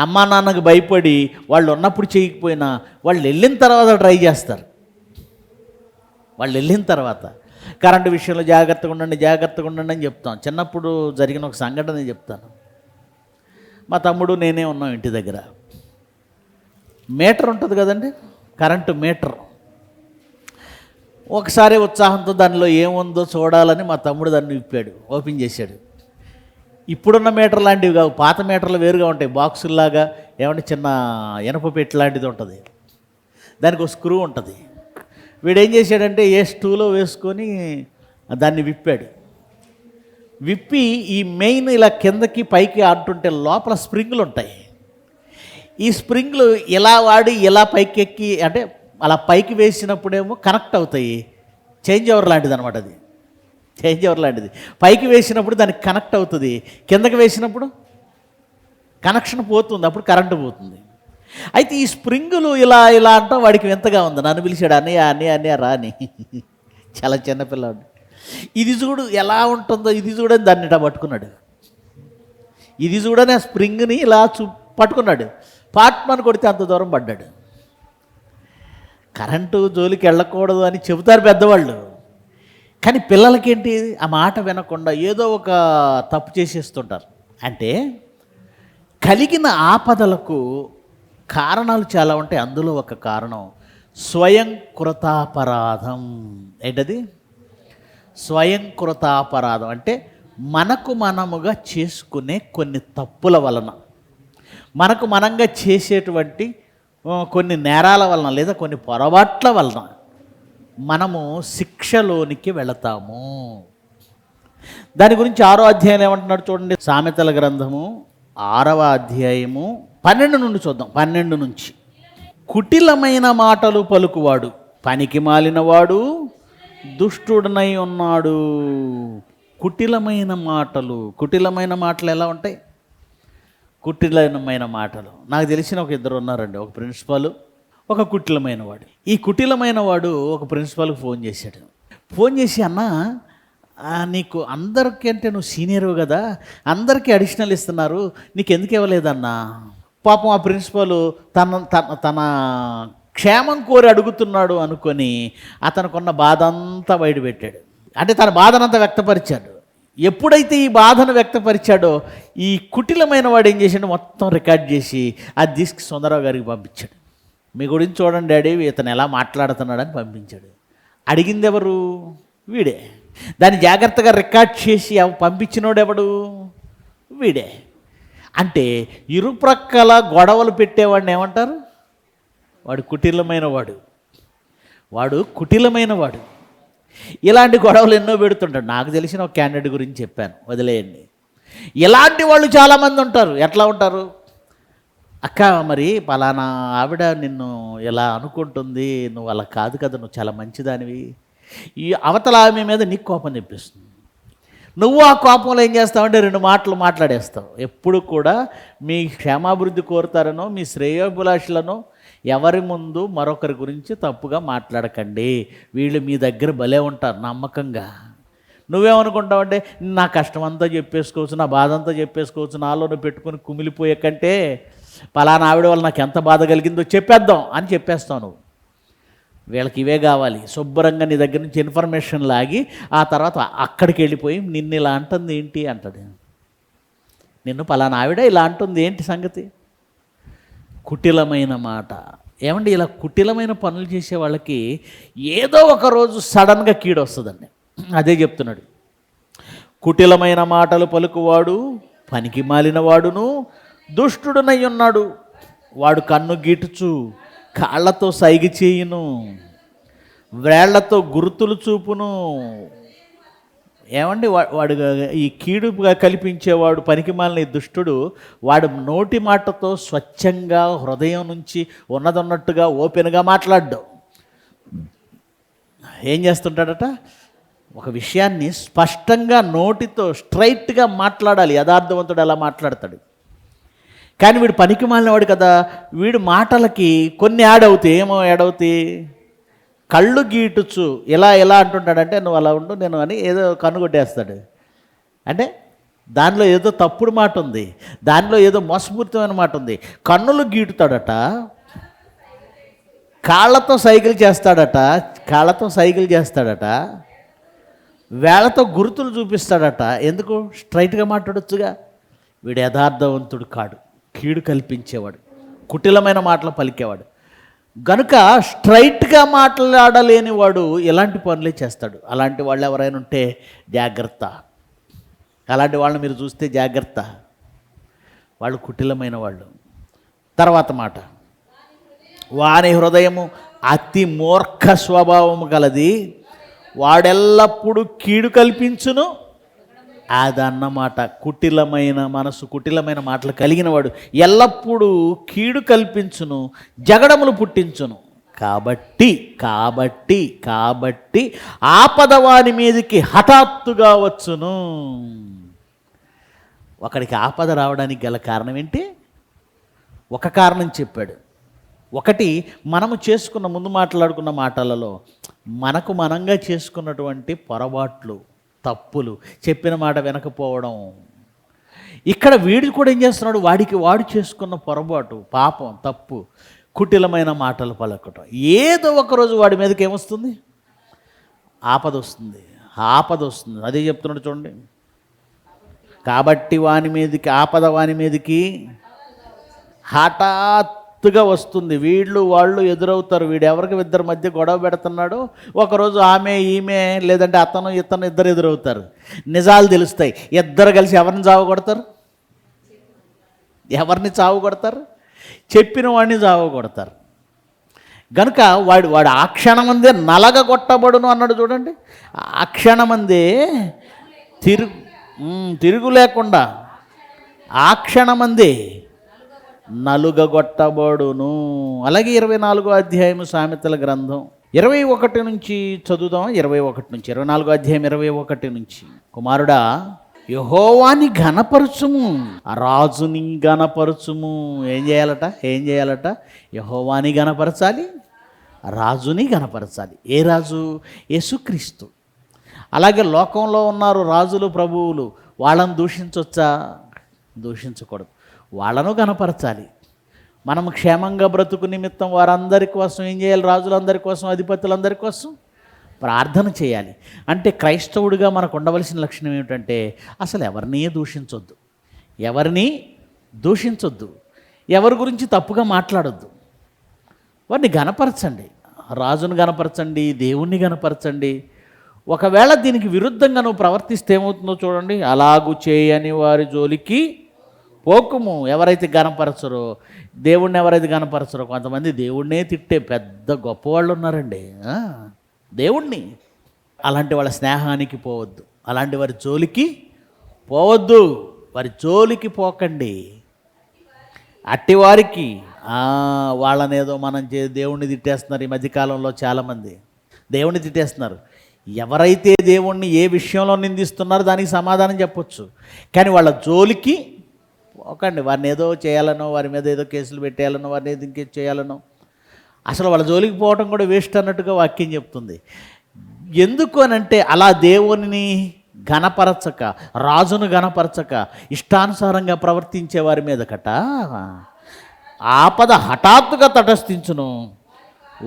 అమ్మా నాన్నకు భయపడి వాళ్ళు ఉన్నప్పుడు చేయకపోయినా వాళ్ళు వెళ్ళిన తర్వాత ట్రై చేస్తారు. వాళ్ళు వెళ్ళిన తర్వాత కరెంటు విషయంలో జాగ్రత్తగా ఉండండి అని చెప్తాం. చిన్నప్పుడు జరిగిన ఒక సంఘటన చెప్తాను. మా తమ్ముడు నేనే ఉన్నాం ఇంటి దగ్గర. మీటర్ ఉంటుంది కదండి, కరెంటు మీటర్. ఒకసారి ఉత్సాహంతో దానిలో ఏముందో చూడాలని మా తమ్ముడు దాన్ని విప్పాడు, ఓపెన్ చేశాడు. ఇప్పుడున్న మీటర్ లాంటివి కావు, పాత మీటర్లు వేరుగా ఉంటాయి, బాక్సుల్లాగా. ఏమంటే చిన్న ఇనప పెట్టి లాంటిది ఉంటుంది, దానికి ఒక స్క్రూ ఉంటుంది. వీడు ఏం చేశాడంటే ఏ స్టూలో వేసుకొని దాన్ని విప్పాడు. విప్పి ఈ మెయిన్ ఇలా కిందకి పైకి ఆడుతుంటే లోపల స్ప్రింగ్లు ఉంటాయి. ఈ స్ప్రింగ్లు ఇలా వాడి ఇలా పైకి ఎక్కి అంటే అలా పైకి వేసినప్పుడేమో కనెక్ట్ అవుతాయి. చేంజ్ ఓవర్ లాంటిది అనమాట, అది చేంజ్ ఓవర్ లాంటిది. పైకి వేసినప్పుడు దానికి కనెక్ట్ అవుతుంది, కిందకి వేసినప్పుడు కనెక్షన్ పోతుంది, అప్పుడు కరెంటు పోతుంది. అయితే ఈ స్ప్రింగులు ఇలా ఇలా అంటాం వాడికి వింతగా ఉంది. నన్ను పిలిచాడు, అన్నయ్య రాని, చాలా చిన్నపిల్లాడు. ఇది చూడు ఎలా ఉంటుందో, ఇది చూడని దాన్ని ఇట్లా పట్టుకున్నాడు. ఇది చూడని ఆ స్ప్రింగ్ని ఇలా పట్టుకున్నాడు. పాట్మని కొడితే అంత దూరం పడ్డాడు. కరెంటు జోలికి వెళ్ళకూడదు అని చెబుతారు పెద్దవాళ్ళు, కానీ పిల్లలకేంటి ఆ మాట వినకుండా ఏదో ఒక తప్పు చేసేస్తుంటారు. అంటే కలిగిన ఆపదలకు కారణాలు చాలా ఉంటాయి. అందులో ఒక కారణం స్వయం కృతాపరాధం. ఏంటది? స్వయం కృతాపరాధం అంటే మనకు మనముగా చేసుకునే కొన్ని తప్పుల వలన, మనకు మనంగా చేసేటువంటి కొన్ని నేరాల వలన లేదా కొన్ని పొరపాట్ల వలన మనము శిక్షలోనికి వెళతాము. దాని గురించి 6వ అధ్యాయం ఏమంటున్నాడు చూడండి. సామెతల గ్రంథము 6వ అధ్యాయము 12 నుండి చూద్దాం. 12 నుంచి. కుటిలమైన మాటలు పలుకువాడు పనికి మాలినవాడు దుష్టుడనై ఉన్నాడు. కుటిలమైన మాటలు ఎలా ఉంటాయి? కుటిలమైన మాటలు. నాకు తెలిసిన ఒక ఇద్దరు ఉన్నారండి, ఒక ప్రిన్సిపాల్, ఒక కుటిలమైన వాడు. ఈ కుటిలమైన వాడు ఒక ప్రిన్సిపాల్కి ఫోన్ చేశాడు. ఫోన్ చేసి, అన్న నీకు అందరికీ అంటే నువ్వు సీనియర్ కదా, అందరికీ అడిషనల్ ఇస్తున్నారు, నీకు ఎందుకు ఇవ్వలేదన్నా? పాపం ఆ ప్రిన్సిపాల్ తన క్షేమం కోరి అడుగుతున్నాడు అనుకొని అతనుకున్న బాధ అంతా బయటపెట్టాడు. అంటే తన బాధనంతా వ్యక్తపరిచాడు. ఎప్పుడైతే ఈ బాధను వ్యక్తపరిచాడో ఈ కుటిలమైన వాడు ఏం చేశాడు, మొత్తం రికార్డ్ చేసి అది తీసుకు సుందరరావు గారికి పంపించాడు. మీ గురించి చూడండి డాడీ, ఇతను ఎలా మాట్లాడుతున్నాడని పంపించాడు. అడిగింది ఎవరు? వీడే. దాన్ని జాగ్రత్తగా రికార్డ్ చేసి పంపించినోడు ఎవడు? వీడే. అంటే ఇరుప్రక్కల గొడవలు పెట్టేవాడిని ఏమంటారు? వాడు కుటిలమైన వాడు. ఇలాంటి గొడవలు ఎన్నో పెడుతుంటాడు. నాకు తెలిసిన ఒక క్యాండిడేట్ గురించి చెప్పాను, వదిలేయండి. ఇలాంటి వాళ్ళు చాలామంది ఉంటారు. ఎట్లా ఉంటారు? అక్క మరి పలానా ఆవిడ నిన్ను ఎలా అనుకుంటుంది, నువ్వు అలా కాదు కదా, నువ్వు చాలా మంచిదానివి. ఈ అవతల ఆమె మీద నీకు కోపం తెప్పిస్తుంది. నువ్వు ఆ కోపంలో ఏం చేస్తావంటే 2 మాటలు మాట్లాడేస్తావు. ఎప్పుడు కూడా మీ క్షేమాభివృద్ధి కోరుతారనో మీ శ్రేయోభిలాషులను ఎవరి ముందు మరొకరి గురించి తప్పుగా మాట్లాడకండి. వీళ్ళు మీ దగ్గర భలే ఉంటారు నమ్మకంగా. నువ్వేమనుకుంటావంటే నా కష్టం అంతా చెప్పేసుకోవచ్చు, నా బాధ అంతా చెప్పేసుకోవచ్చు, నాలోనే పెట్టుకుని కుమిలిపోయే కంటే పలానా ఆవిడ వల్ల నాకు ఎంత బాధ కలిగిందో చెప్పేద్దాం అని చెప్పేస్తావు నువ్వు. వీళ్ళకి ఇవే కావాలి. శుభ్రంగా నీ దగ్గర నుంచి ఇన్ఫర్మేషన్ లాగి ఆ తర్వాత అక్కడికి వెళ్ళిపోయి నిన్ను ఇలా అంటుంది ఏంటి అంటాడు. నిన్ను పలానా ఆవిడ ఇలా అంటుంది ఏంటి సంగతి? కుటిలమైన మాట. ఏమండి, ఇలా కుటిలమైన పనులు చేసే వాళ్ళకి ఏదో ఒక రోజు సడన్గా కీడు వస్తుందండి. అదే చెప్తున్నాడు. కుటిలమైన మాటలు పలుకువాడు పనికి మాలిన వాడును దుష్టుడునై ఉన్నాడు. వాడు కన్ను గీటుచు కాళ్ళతో సైగ చేయును, వ్రేళ్లతో గుర్తులు చూపును. ఏమండి, వాడు ఈ కీడుగా కల్పించేవాడు పనికిమాలిన దుష్టుడు, వాడు నోటి మాటతో స్వచ్ఛంగా హృదయం నుంచి ఉన్నదన్నట్టుగా ఓపెన్గా మాట్లాడ్డు. ఏం చేస్తుంటాడట? ఒక విషయాన్ని స్పష్టంగా నోటితో స్ట్రైట్గా మాట్లాడాలి. యథార్థవంతుడు అలా మాట్లాడతాడు. కానీ వీడు పనికి మాలినవాడు కదా, వీడు మాటలకి కొన్ని యాడ్ అవుతాయి. ఏమో యాడ్ అవుతాయి? కళ్ళు గీటుచు ఎలా అంటుంటాడంటే నువ్వు అలా ఉండు నేను అని ఏదో కన్ను కొట్టేస్తాడు. అంటే దానిలో ఏదో తప్పుడు మాట ఉంది, దానిలో ఏదో మోసపూరితమైన మాట ఉంది. కన్నులు గీటుతాడట, కాళ్ళతో సైకిల్ చేస్తాడట, వేళతో గుర్తులు చూపిస్తాడట. ఎందుకు? స్ట్రైట్గా మాట్లాడొచ్చుగా. వీడు యథార్థవంతుడు కాడు, కీడు కల్పించేవాడు, కుటిలమైన మాటలు పలికేవాడు. గనుక స్ట్రైట్గా మాట్లాడలేని వాడు ఎలాంటి పనులే చేస్తాడు. అలాంటి వాళ్ళు ఎవరైనా ఉంటే జాగ్రత్త. అలాంటి వాళ్ళని మీరు చూస్తే జాగ్రత్త, వాళ్ళు కుటిలమైన వాళ్ళు. తర్వాత మాట, వాని హృదయము అతి మూర్ఖ స్వభావము గలది, వాడెల్లప్పుడూ కీడు కల్పించును. అదన్నమాట. కుటిలమైన మనసు, కుటిలమైన మాటలు కలిగిన వాడు ఎల్లప్పుడూ కీడు కల్పించును, జగడములు పుట్టించును. కాబట్టి కాబట్టి కాబట్టి ఆపద వాని మీదకి హఠాత్తుగా వచ్చును. ఒకడికి ఆపద రావడానికి గల కారణం ఏంటి? ఒక కారణం చెప్పాడు. ఒకటి, మనము చేసుకున్న, ముందు మాట్లాడుకున్న మాటలలో మనకు మనంగా చేసుకున్నటువంటి పొరపాట్లు, తప్పులు, చెప్పిన మాట వినకపోవడం. ఇక్కడ వీడు కూడా ఏం చేస్తున్నాడు? వాడికి వాడు చేసుకున్న పొరపాటు, పాపం, తప్పు, కుటిలమైన మాటలు పలకటం. ఏదో ఒకరోజు వాడి మీదకి ఏమొస్తుంది? ఆపద వస్తుంది, ఆపద వస్తుంది. అదే చెప్తున్నాడు చూడండి. కాబట్టి వాని మీదకి, ఆపద వాని మీదకి హఠాత్తుగా వస్తుంది. వీళ్ళు వాళ్ళు ఎదురవుతారు. వీడు ఎవరికి ఇద్దరి మధ్య గొడవ పెడుతున్నాడు, ఒకరోజు ఆమె ఈమె, లేదంటే అతను ఇతను, ఇద్దరు ఎదురవుతారు. నిజాలు తెలుస్తాయి. ఇద్దరు కలిసి ఎవరిని చావగొడతారు? ఎవరిని చావగొడతారు? చెప్పిన వాడిని చావగొడతారు. గనుక వాడు ఆ క్షణమందే నలగగొట్టబడును అన్నాడు చూడండి. ఆ క్షణమందే తిరుగు లేకుండా ఆ క్షణమందే నలుగగొట్టబడును. అలాగే 24వ అధ్యాయము సామెతల గ్రంథం 21 నుంచి చదువుదాం. 21 నుంచి 24వ అధ్యాయం 21 నుంచి. కుమారుడా, యెహోవాని ఘనపరచుము, రాజుని ఘనపరచుము. ఏం చేయాలట? యెహోవాని ఘనపరచాలి, రాజుని ఘనపరచాలి. ఏ రాజు? యేసుక్రీస్తు. అలాగే లోకంలో ఉన్నారు రాజులు, ప్రభువులు. వాళ్ళను దూషించవచ్చా? దూషించకూడదు. వాళ్ళను ఘనపరచాలి. మనం క్షేమంగా బ్రతుకు నిమిత్తం వారందరి కోసం ఏం చేయాలి? రాజులందరి కోసం, అధిపతులందరి కోసం ప్రార్థన చేయాలి. అంటే క్రైస్తవుడిగా మనకు ఉండవలసిన లక్షణం ఏమిటంటే అసలు ఎవరిని దూషించొద్దు, ఎవరిని దూషించొద్దు, ఎవరి గురించి తప్పుగా మాట్లాడొద్దు. వారిని ఘనపరచండి, రాజును ఘనపరచండి, దేవుణ్ణి ఘనపరచండి. ఒకవేళ దీనికి విరుద్ధంగా నువ్వు ప్రవర్తిస్తే ఏమవుతుందో చూడండి. అలాగూ చేయని వారి జోలికి పోకుము. ఎవరైతే ఘనపరచరో, దేవుణ్ణి ఎవరైతే ఘనపరచరో, కొంతమంది దేవుణ్ణే తిట్టే పెద్ద గొప్పవాళ్ళు ఉన్నారండి. దేవుణ్ణి, అలాంటి వాళ్ళ స్నేహానికి పోవద్దు, అలాంటి వారి జోలికి పోవద్దు, వారి జోలికి పోకండి. అట్టివారికి వాళ్ళనేదో మనం దేవుణ్ణి తిట్టేస్తున్నారు. ఈ మధ్యకాలంలో చాలామంది దేవుణ్ణి తిట్టేస్తున్నారు. ఎవరైతే దేవుణ్ణి ఏ విషయంలో నిందిస్తున్నారో దానికి సమాధానం చెప్పొచ్చు, కానీ వాళ్ళ జోలికి పోకండి. వారిని ఏదో చేయాలనో, వారి మీద ఏదో కేసులు పెట్టేయాలనో, వారిని ఏదో ఇంకేం చేయాలనో, అసలు వాళ్ళ జోలికి పోవటం కూడా వేస్ట్ అన్నట్టుగా వాక్యం చెప్తుంది. ఎందుకు అనంటే అలా దేవుని ఘనపరచక, రాజును ఘనపరచక, ఇష్టానుసారంగా ప్రవర్తించే వారి మీదకట ఆపద హఠాత్తుగా తటస్థించును.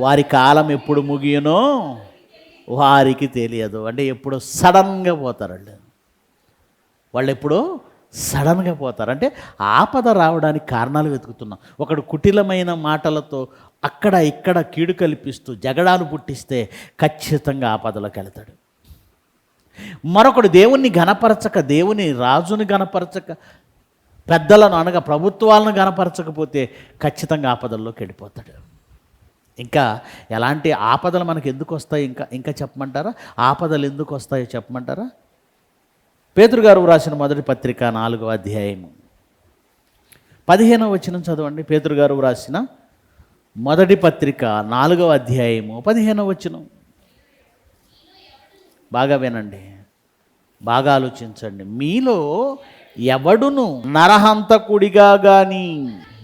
వారి కాలం ఎప్పుడు ముగియనో వారికి తెలియదు. అంటే ఎప్పుడు సడన్గా పోతారండి వాళ్ళు, ఎప్పుడో సడన్గా పోతారు. అంటే ఆపద రావడానికి కారణాలు వెతుకుతున్నాం. ఒకడు కుటిలమైన మాటలతో అక్కడ ఇక్కడ కీడు కల్పిస్తూ జగడాలు పుట్టిస్తే ఖచ్చితంగా ఆపదలోకి వెళ్తాడు. మరొకడు దేవుణ్ణి ఘనపరచక, దేవుని రాజుని ఘనపరచక, పెద్దలను అనగా ప్రభుత్వాలను ఘనపరచకపోతే ఖచ్చితంగా ఆపదల్లోకి వెళ్ళిపోతాడు. ఇంకా ఎలాంటి ఆపదలు మనకు ఎందుకు వస్తాయి ఇంకా చెప్పమంటారా? ఆపదలు ఎందుకు వస్తాయో చెప్పమంటారా? పేతురు గారు రాసిన మొదటి పత్రిక 4వ అధ్యాయము 15వ వచనం చదవండి. పేతురు గారు రాసిన మొదటి పత్రిక 4వ అధ్యాయము 15వ వచనం. బాగా వినండి, బాగా ఆలోచించండి. మీలో ఎవడును నరహంతకుడిగా కానీ,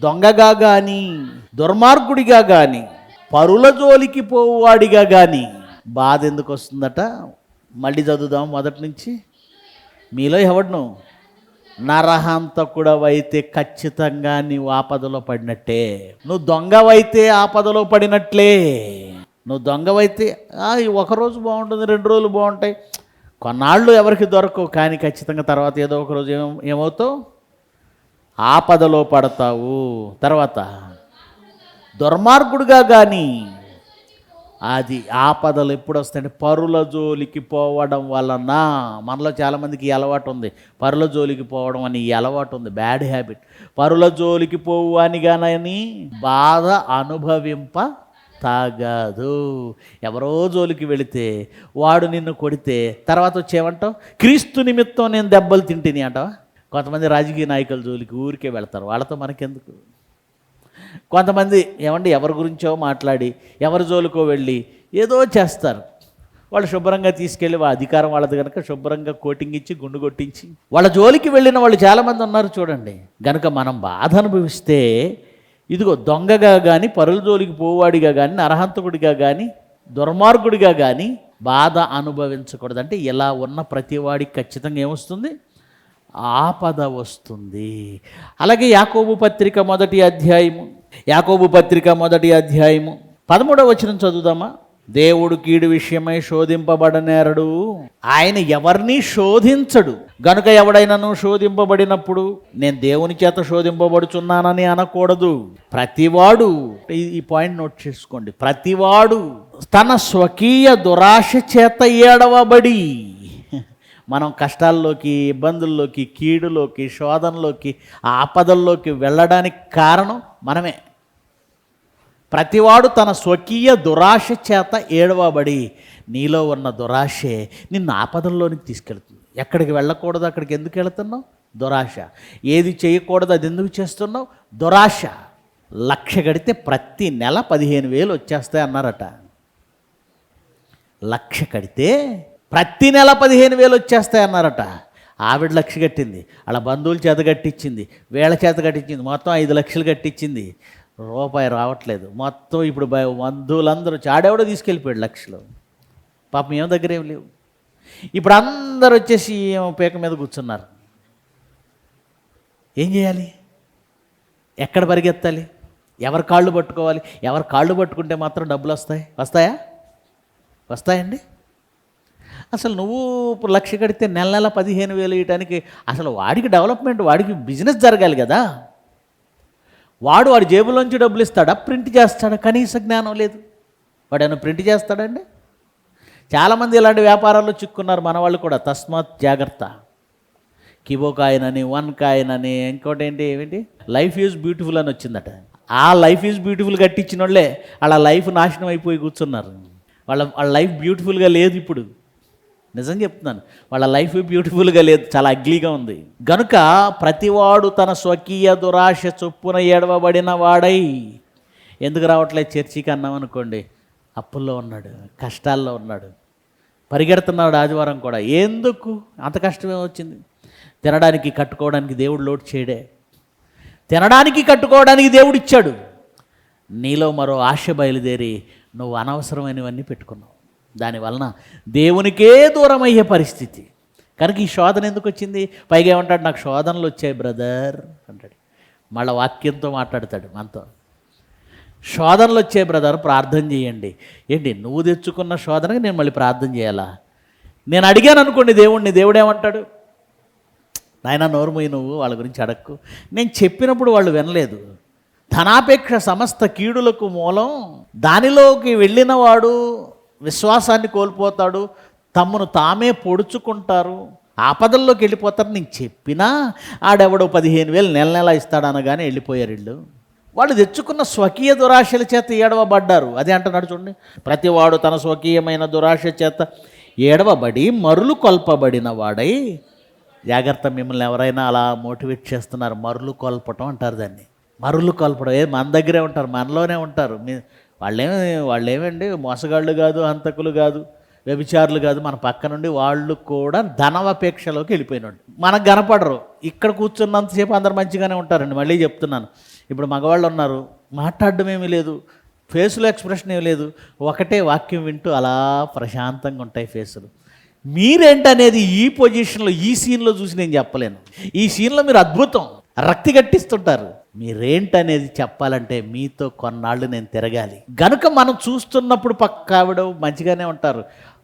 దొంగగా కానీ, దుర్మార్గుడిగా కానీ, పరుల జోలికి పోవాడిగా కానీ బాధ ఎందుకు వస్తుందట? మళ్ళీ చదువుదాం మొదటి నుంచి. మీలో ఎవడును నరహంతకుడవైతే ఖచ్చితంగా నీవు ఆపదలో పడినట్టే. నువ్వు దొంగవైతే ఆపదలో పడినట్లే. నువ్వు దొంగవైతే ఒకరోజు బాగుంటుంది, 2 రోజులు బాగుంటాయి, కొన్నాళ్ళు ఎవరికి దొరకవు, కానీ ఖచ్చితంగా తర్వాత ఏదో ఒక రోజు ఏమవుతావు? ఆపదలో పడతావు. తర్వాత దుర్మార్గుడుగా కానీ, అది ఆపదలు ఎప్పుడు వస్తాయంటే పరుల జోలికి పోవడం వలన. మనలో చాలామందికి ఈ అలవాటు ఉంది, పరుల జోలికి పోవడం అని ఈ అలవాటు ఉంది, బ్యాడ్ హ్యాబిట్. పరుల జోలికి పోవు అని కానీ బాధ అనుభవింప తాగదు. ఎవరో జోలికి వెళితే వాడు నిన్ను కొడితే తర్వాత వచ్చేమంటావు? క్రీస్తు నిమిత్తం నేను దెబ్బలు తింటిని అంటావా? కొంతమంది రాజకీయ నాయకుల జోలికి ఊరికే వెళ్తారు, వాళ్ళతో మనకెందుకు? కొంతమంది ఏమండి ఎవరి గురించో మాట్లాడి ఎవరి జోలికో వెళ్ళి ఏదో చేస్తారు. వాళ్ళు శుభ్రంగా తీసుకెళ్ళి అధికారం వాళ్ళది కనుక శుభ్రంగా కోటింగ్ ఇచ్చి గుండు కొట్టించి వాళ్ళ జోలికి వెళ్ళిన వాళ్ళు చాలామంది ఉన్నారు చూడండి. కనుక మనం బాధ అనుభవిస్తే ఇదిగో దొంగగా కానీ, పరుల జోలికి పోవాడిగా కానీ, నరహంతకుడిగా కానీ, దుర్మార్గుడిగా కానీ బాధ అనుభవించకూడదు. అంటే ఇలా ఉన్న ప్రతివాడికి ఖచ్చితంగా ఏమొస్తుంది? ఆపద వస్తుంది. అలాగే యాకోబు పత్రిక మొదటి అధ్యాయము 13వ వచనం చదువుదామా? దేవుడు కీడు విషయమై శోధింపబడనేరడు, ఆయన ఎవరిని శోధించడు. గనుక ఎవడైనాను శోధింపబడినప్పుడు నేను దేవుని చేత శోధింపబడుచున్నానని అనకూడదు. ప్రతివాడు, ఈ పాయింట్ నోట్ చేసుకోండి, ప్రతివాడు తన స్వకీయ దురాశ చేత ఏడవబడి, మనం కష్టాల్లోకి, ఇబ్బందుల్లోకి, కీడులోకి, శోధనలోకి, ఆపదల్లోకి వెళ్ళడానికి కారణం మనమే. ప్రతివాడు తన స్వకీయ దురాశ చేత ఏడవబడి, నీలో ఉన్న దురాశే నిన్ను ఆపదల్లోనికి తీసుకెళ్తుంది. ఎక్కడికి వెళ్ళకూడదు అక్కడికి ఎందుకు వెళుతున్నావు? దురాశ. ఏది చేయకూడదు అది ఎందుకు చేస్తున్నావు? దురాశ. 1,00,000 కడితే ప్రతి నెల 15,000 వచ్చేస్తాయి అన్నారట. 1,00,000 కడితే ప్రతి నెల 15,000 వచ్చేస్తాయి అన్నారట. ఆవిడ 1,00,000 కట్టింది, అలా బంధువుల చేత కట్టించింది, వీళ్ళ చేత కట్టించింది, మొత్తం 5,00,000 కట్టించింది. రూపాయి రావట్లేదు. మొత్తం ఇప్పుడు బంధువులందరూ ఆడేవాడో తీసుకెళ్ళిపోయాడు 1,00,000. పాపం ఏం దగ్గర ఏం లేవు. ఇప్పుడు అందరు వచ్చేసి పేక మీద కూర్చున్నారు. ఏం చేయాలి? ఎక్కడ పరిగెత్తాలి? ఎవరి కాళ్ళు పట్టుకోవాలి? ఎవరి కాళ్ళు పట్టుకుంటే మాత్రం డబ్బులు వస్తాయా? వస్తాయండి? అసలు నువ్వు 1,00,000 కడితే నెల 15,000 ఇవ్వడానికి అసలు వాడికి డెవలప్మెంట్, వాడికి బిజినెస్ జరగాలి కదా. వాడి జేబులోంచి డబ్బులు ఇస్తాడా? ప్రింట్ చేస్తాడా? కనీస జ్ఞానం లేదు. వాడేమో ప్రింట్ చేస్తాడండి. చాలామంది ఇలాంటి వ్యాపారాల్లో చిక్కున్నారు, మన వాళ్ళు కూడా. తస్మాత్ జాగ్రత్త. కిబో కాయిన్ అని, 1 కాయిన్ అని, ఇంకోటి ఏమిటి లైఫ్ ఈజ్ బ్యూటిఫుల్ అని వచ్చిందట. ఆ లైఫ్ ఈజ్ బ్యూటిఫుల్ కట్టించిన వాళ్ళే వాళ్ళ లైఫ్ నాశనం అయిపోయి కూర్చున్నారు. వాళ్ళ లైఫ్ బ్యూటిఫుల్గా లేదు. ఇప్పుడు నిజం చెప్తున్నాను, వాళ్ళ లైఫ్ బ్యూటిఫుల్గా లేదు, చాలా అగ్లీగా ఉంది. గనుక ప్రతివాడు తన స్వకీయ దురాశ చొప్పున ఏడవబడిన వాడై. ఎందుకు రావట్లేదు చర్చికి అన్నాం అనుకోండి, అప్పుల్లో ఉన్నాడు, కష్టాల్లో ఉన్నాడు, పరిగెడుతున్నాడు ఆదివారం కూడా. ఎందుకు అంత కష్టమే వచ్చింది? తినడానికి కట్టుకోవడానికి దేవుడు లోటు చేయడే. తినడానికి కట్టుకోవడానికి దేవుడు ఇచ్చాడు. నీలో మరో ఆశ బయలుదేరి నువ్వు అనవసరమైనవన్నీ పెట్టుకున్నావు. దానివలన దేవునికే దూరం అయ్యే పరిస్థితి. కనుక ఈ శోధన ఎందుకు వచ్చింది? పైగా ఏమంటాడు? నాకు శోధనలు వచ్చాయి బ్రదర్ అంటాడు. మళ్ళీ వాక్యంతో మాట్లాడతాడు మనతో. శోధనలు వచ్చాయి బ్రదర్, ప్రార్థన చేయండి. ఏంటి నువ్వు తెచ్చుకున్న శోధనకి నేను మళ్ళీ ప్రార్థన చేయాలా? నేను అడిగాను అనుకోండి దేవుడిని, దేవుడు ఏమంటాడు? నాయన నోరుమోయి, నువ్వు వాళ్ళ గురించి అడక్కు. నేను చెప్పినప్పుడు వాళ్ళు వినలేదు. ధనాపేక్ష సమస్త కీడులకు మూలం. దానిలోకి వెళ్ళినవాడు విశ్వాసాన్ని కోల్పోతాడు, తమ్మును తామే పొడుచుకుంటారు, ఆపదల్లోకి వెళ్ళిపోతారు. నేను చెప్పినా ఆడెవడో 15,000 నెల ఇస్తాడనగానే వెళ్ళిపోయారు వీళ్ళు. వాళ్ళు తెచ్చుకున్న స్వకీయ దురాశల చేత ఏడవబడ్డారు. అదే అంటున్నాడు చూడండి, ప్రతివాడు తన స్వకీయమైన దురాశ చేత ఏడవబడి మరులు కొల్పబడిన వాడై. జాగ్రత్త, మిమ్మల్ని ఎవరైనా అలా మోటివేట్ చేస్తున్నారు. మరులు కొల్పటం అంటారు దాన్ని. మరులు కొల్పడం మన దగ్గరే ఉంటారు, మనలోనే ఉంటారు. వాళ్ళేమండి మోసగాళ్ళు కాదు, హంతకులు కాదు, వ్యభిచారులు కాదు. మన పక్క నుండి వాళ్ళు కూడా ధనవపేక్షలోకి వెళ్ళిపోయినాడు. మనకు కనపడరు. ఇక్కడ కూర్చున్నంతసేపు అందరు మంచిగానే ఉంటారండి. మళ్ళీ చెప్తున్నాను, ఇప్పుడు మగవాళ్ళు ఉన్నారు, మాట్లాడడం ఏమీ లేదు, ఫేసులో ఎక్స్ప్రెషన్ ఏమీ లేదు, ఒకటే వాక్యం వింటూ అలా ప్రశాంతంగా ఉంటాయి ఫేసులు. మీరేంటనేది ఈ పొజిషన్లో, ఈ సీన్లో చూసి నేను చెప్పలేను. ఈ సీన్లో మీరు అద్భుతం, రక్తి గట్టిస్తుంటారు. మీరేంటనేది చెప్పాలంటే మీతో కొన్నాళ్ళు నేను తిరగాలి. గనుక మనం చూస్తున్నప్పుడు పక్క ఆవిడ మంచిగానే ఉంటారు.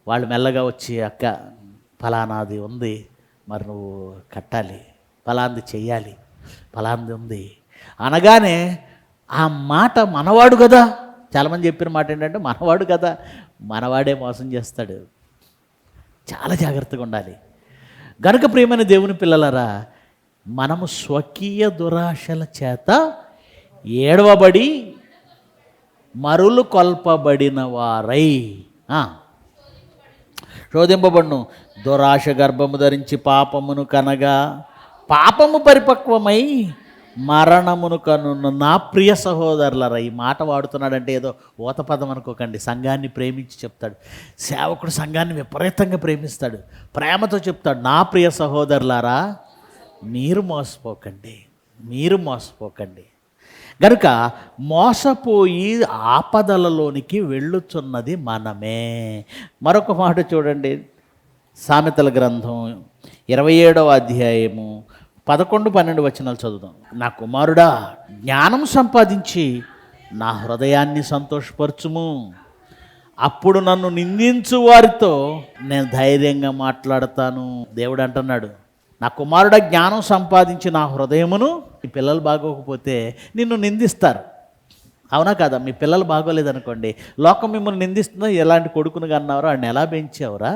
వాళ్ళు మెల్లగా వచ్చి, అక్క ఫలానాది ఉంది, మరి నువ్వు కట్టాలి, ఫలాంది చెయ్యాలి, ఫలాంది ఉంది అనగానే ఆ మాట మనవాడు కదా. చాలామంది చెప్పిన మాట ఏంటంటే మనవాడు కదా, మనవాడే మోసం చేస్తాడు. చాలా జాగ్రత్తగా ఉండాలి. గనుక ప్రియమైన దేవుని పిల్లలారా, మనము స్వకీయ దురాశల చేత ఏడవబడి మరులు కొల్పబడిన వారై శోధింపబడును. దురాశ గర్భము ధరించి పాపమును కనగా పాపము పరిపక్వమై మరణమును కనున్న నా ప్రియ సహోదరులరా. ఈ మాట వాడుతున్నాడంటే ఏదో ఊత పదం అనుకోకండి. సంఘాన్ని ప్రేమించి చెప్తాడు. సేవకుడు సంఘాన్ని విపరీతంగా ప్రేమిస్తాడు, ప్రేమతో చెప్తాడు, నా ప్రియ సహోదరులారా మీరు మోసపోకండి, మీరు మోసపోకండి. గనుక మోసపోయి ఆపదలలోనికి వెళ్ళుచున్నది మనమే. మరొక మాట చూడండి, సామెతల గ్రంథం 27వ అధ్యాయము 11-12 వచనాలు చదువుదాం. నా కుమారుడా, జ్ఞానం సంపాదించి నా హృదయాన్ని సంతోషపరచుము, అప్పుడు నన్ను నిందించు వారితో నేను ధైర్యంగా మాట్లాడతాను. దేవుడు అంటున్నాడు, నా కుమారుడా, జ్ఞానం సంపాదించి నా హృదయమును. మీ పిల్లలు బాగోకపోతే నిన్ను నిందిస్తారు, అవునా కాదా? మీ పిల్లలు బాగోలేదనుకోండి, లోకం మిమ్మల్ని నిందిస్తుందో, ఎలాంటి కొడుకును కన్నారో, వాడిని ఎలా పెంచావురా,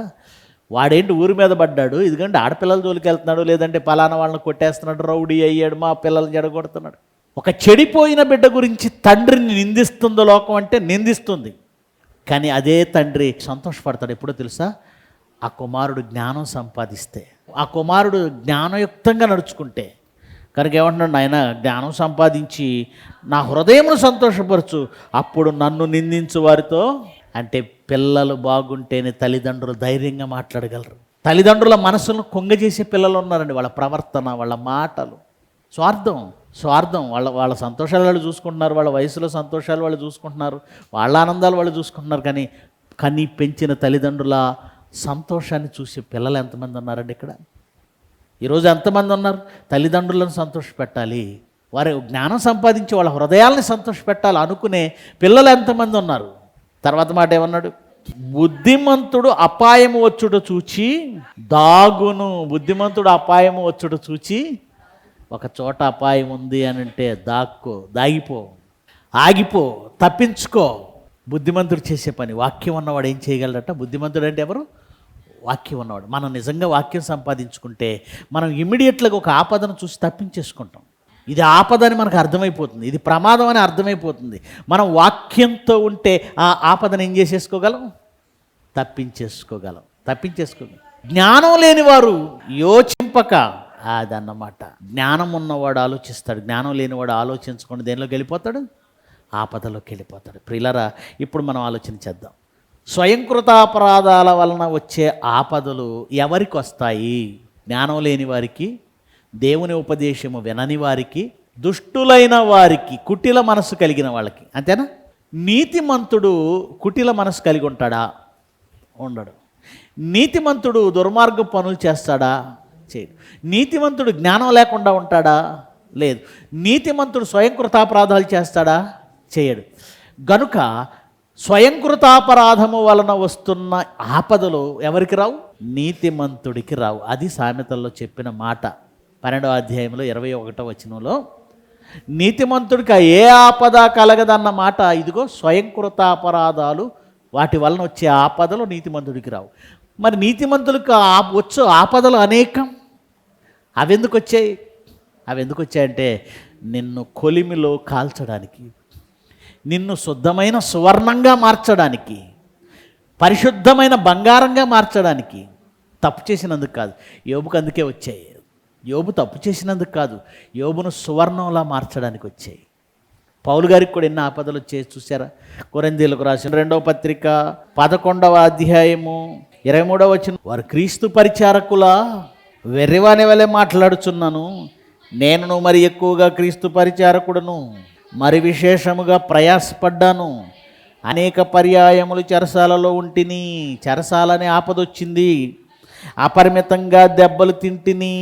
వాడేంటి ఊరి మీద పడ్డాడు, ఇదిగంటే ఆడపిల్లల జోలికి వెళ్తున్నాడు, లేదంటే పలానా వాళ్ళని కొట్టేస్తున్నాడు, రౌడీ అయ్యాడు, మా పిల్లల్ని జడగొడుతున్నాడు. ఒక చెడిపోయిన బిడ్డ గురించి తండ్రిని నిందిస్తుందో లోకం అంటే నిందిస్తుంది, కానీ అదే తండ్రి సంతోషపడతాడు. ఎప్పుడో తెలుసా? ఆ కుమారుడు జ్ఞానం సంపాదిస్తే, ఆ కుమారుడు జ్ఞానయుక్తంగా నడుచుకుంటే. కనుక ఏమంటున్నాడు ఆయన, జ్ఞానం సంపాదించి నా హృదయమును సంతోషపరచు, అప్పుడు నన్ను నిందించు వారితో. అంటే పిల్లలు బాగుంటేనే తల్లిదండ్రులు ధైర్యంగా మాట్లాడగలరు. తల్లిదండ్రుల మనసులను కొంగజేసే పిల్లలు ఉన్నారండి. వాళ్ళ ప్రవర్తన, వాళ్ళ మాటలు, స్వార్థం వాళ్ళ సంతోషాలు వాళ్ళు చూసుకుంటున్నారు, వాళ్ళ వయసులో సంతోషాలు వాళ్ళు చూసుకుంటున్నారు, వాళ్ళ ఆనందాలు వాళ్ళు చూసుకుంటున్నారు. కానీ పెంచిన తల్లిదండ్రుల సంతోషాన్ని చూసే పిల్లలు ఎంతమంది ఉన్నారండి ఇక్కడ? ఈరోజు ఎంతమంది ఉన్నారు? తల్లిదండ్రులను సంతోషపెట్టాలి, వారి జ్ఞానం సంపాదించి వాళ్ళ హృదయాల్ని సంతోషపెట్టాలి అనుకునే పిల్లలు ఎంతమంది ఉన్నారు? తర్వాత మాట ఏమన్నాడు? బుద్ధిమంతుడు అపాయము వచ్చుట చూచి దాగును. బుద్ధిమంతుడు అపాయము వచ్చుట చూచి, ఒక చోట అపాయం ఉంది అని అంటే దాగిపో, ఆగిపో, తప్పించుకో. బుద్ధిమంతుడు చేసే పని. వాక్యం ఉన్నవాడు ఏం చేయగలడట? బుద్ధిమంతుడు అంటే ఎవరు? వాక్యం ఉన్నవాడు. మనం నిజంగా వాక్యం సంపాదించుకుంటే మనం ఇమ్మీడియట్గా ఒక ఆపదను చూసి తప్పించేసుకుంటాం. ఇది ఆపదని మనకు అర్థమైపోతుంది, ఇది ప్రమాదం అని అర్థమైపోతుంది. మనం వాక్యంతో ఉంటే ఆ ఆపదను ఏం చేసేసుకోగలం? తప్పించేసుకోగలం. జ్ఞానం లేని వారు యోచింపక, అదన్నమాట. జ్ఞానం ఉన్నవాడు ఆలోచిస్తాడు, జ్ఞానం లేనివాడు ఆలోచించకుండా దేనిలోకి వెళ్ళిపోతాడు? ఆపదలోకి వెళ్ళిపోతాడు. ప్రియులారా, ఇప్పుడు మనం ఆలోచన చేద్దాం. స్వయంకృతాపరాధాల వలన వచ్చే ఆపదలు ఎవరికి వస్తాయి? జ్ఞానం లేని వారికి, దేవుని ఉపదేశము వినని వారికి, దుష్టులైన వారికి, కుటిల మనసు కలిగిన వాళ్ళకి. అంతేనా? నీతిమంతుడు కుటిల మనసు కలిగి ఉంటాడా? ఉండడు. నీతిమంతుడు దుర్మార్గ పనులు చేస్తాడా? చేయడు. నీతిమంతుడు జ్ఞానం లేకుండా ఉంటాడా? లేదు. నీతిమంతుడు స్వయంకృతాపరాధాలు చేస్తాడా? చేయడు. గనుక స్వయంకృతాపరాధము వలన వస్తున్న ఆపదలు ఎవరికి రావు? నీతిమంతుడికి రావు. అది సామెతల్లో చెప్పిన మాట. 12వ అధ్యాయంలో 21వ వచనంలో నీతిమంతుడికి ఏ ఆపద కలగదన్న మాట. ఇదిగో స్వయంకృతాపరాధాలు, వాటి వలన వచ్చే ఆపదలు నీతిమంతుడికి రావు. మరి నీతిమంతులకు వచ్చు ఆపదలు అనేకం. అవి ఎందుకు వచ్చాయంటే నిన్ను కొలిమిలో కాల్చడానికి, నిన్ను శుద్ధమైన సువర్ణంగా మార్చడానికి, పరిశుద్ధమైన బంగారంగా మార్చడానికి. తప్పు చేసినందుకు కాదు. యోబుకు అందుకే వచ్చాయి. యోబు తప్పు చేసినందుకు కాదు, యోబును సువర్ణంలా మార్చడానికి వచ్చాయి. పౌలు గారికి కూడా ఎన్ని ఆపదలు వచ్చాయి చూసారా? కొరింథీయులకు రాసిన 2వ పత్రిక 11వ అధ్యాయము 23వ వచనం, వారు క్రీస్తు పరిచారకులా వెర్రివాని వలె మాట్లాడుచున్నాను, నేను మరి ఎక్కువగా క్రీస్తు పరిచారకుడును, మరి విశేషముగా ప్రయాసపడ్డాను, అనేక పర్యాయములు చెరసాలలో ఉంటిని. చెరసాలనే ఆపదొచ్చింది. అపరిమితంగా దెబ్బలు తింటిని,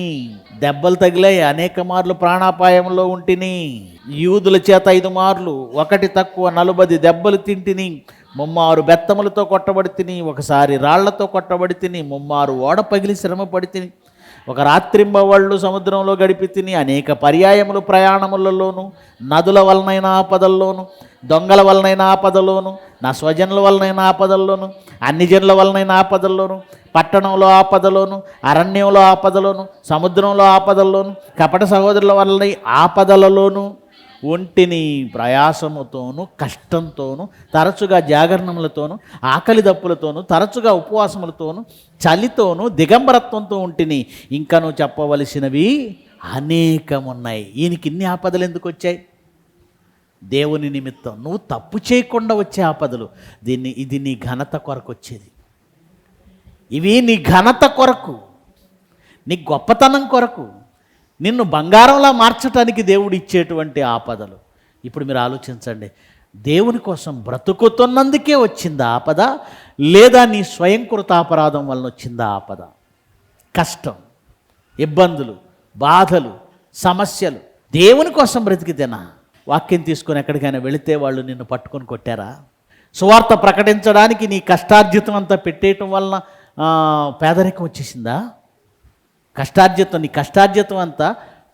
దెబ్బలు తగిలాయి. అనేక మార్లు ప్రాణాపాయంలో ఉంటిని. యూదుల చేత 5 మార్లు, ఒకటి తక్కువ 40 దెబ్బలు తింటిని. ముమ్మారు బెత్తములతో కొట్టబడి తిని, ఒకసారి రాళ్లతో కొట్టబడి తిని, ముమ్మారు ఓడ పగిలి శ్రమపడి తిని, ఒక రాత్రింబవళ్ళు సముద్రంలో గడిపి తిని, అనేక పర్యాయములు ప్రయాణములలోను, నదుల వలనైన ఆపదల్లోను, దొంగల వలనైన ఆపదలోను, నా స్వజనుల వలనైన ఆపదల్లోను, అన్ని జనుల వలనైన ఆపదల్లోను, పట్టణంలో ఆపదలోను, అరణ్యంలో ఆపదలోను, సముద్రంలో ఆపదల్లోను, కపట సహోదరుల వలన ఆపదలలోను ఒంటిని ప్రయాసముతోనూ కష్టంతోనూ, తరచుగా జాగరణములతోనూ, ఆకలి దప్పులతోనూ, తరచుగా ఉపవాసములతోనూ, చలితోనూ, దిగంబరత్వంతో ఉంటిని. ఇంకనూ చెప్పవలసినవి అనేకమున్నాయి. ఈయనకి ఇన్ని ఆపదలు ఎందుకు వచ్చాయి? దేవుని నిమిత్తం. నువ్వు తప్పు చేయకుండా వచ్చే ఆపదలు. ఇది నీ ఘనత కొరకు వచ్చేది. ఇవి నీ ఘనత కొరకు, నీ గొప్పతనం కొరకు, నిన్ను బంగారంలా మార్చటానికి దేవుడు ఇచ్చేటువంటి ఆపదలు. ఇప్పుడు మీరు ఆలోచించండి, దేవుని కోసం బ్రతుకుతున్నందుకే వచ్చిందా ఆపద, లేదా నీ స్వయంకృతాపరాధం వలన వచ్చిందా ఆపద? కష్టం, ఇబ్బందులు, బాధలు, సమస్యలు దేవుని కోసం బ్రతికితేనా? వాక్యం తీసుకొని ఎక్కడికైనా వెళితే వాళ్ళు నిన్ను పట్టుకొని కొట్టారా? సువార్త ప్రకటించడానికి నీ కష్టార్జితం అంతా పెట్టేయటం వలన పేదరికం వచ్చేసిందా? నీ కష్టార్జితం అంతా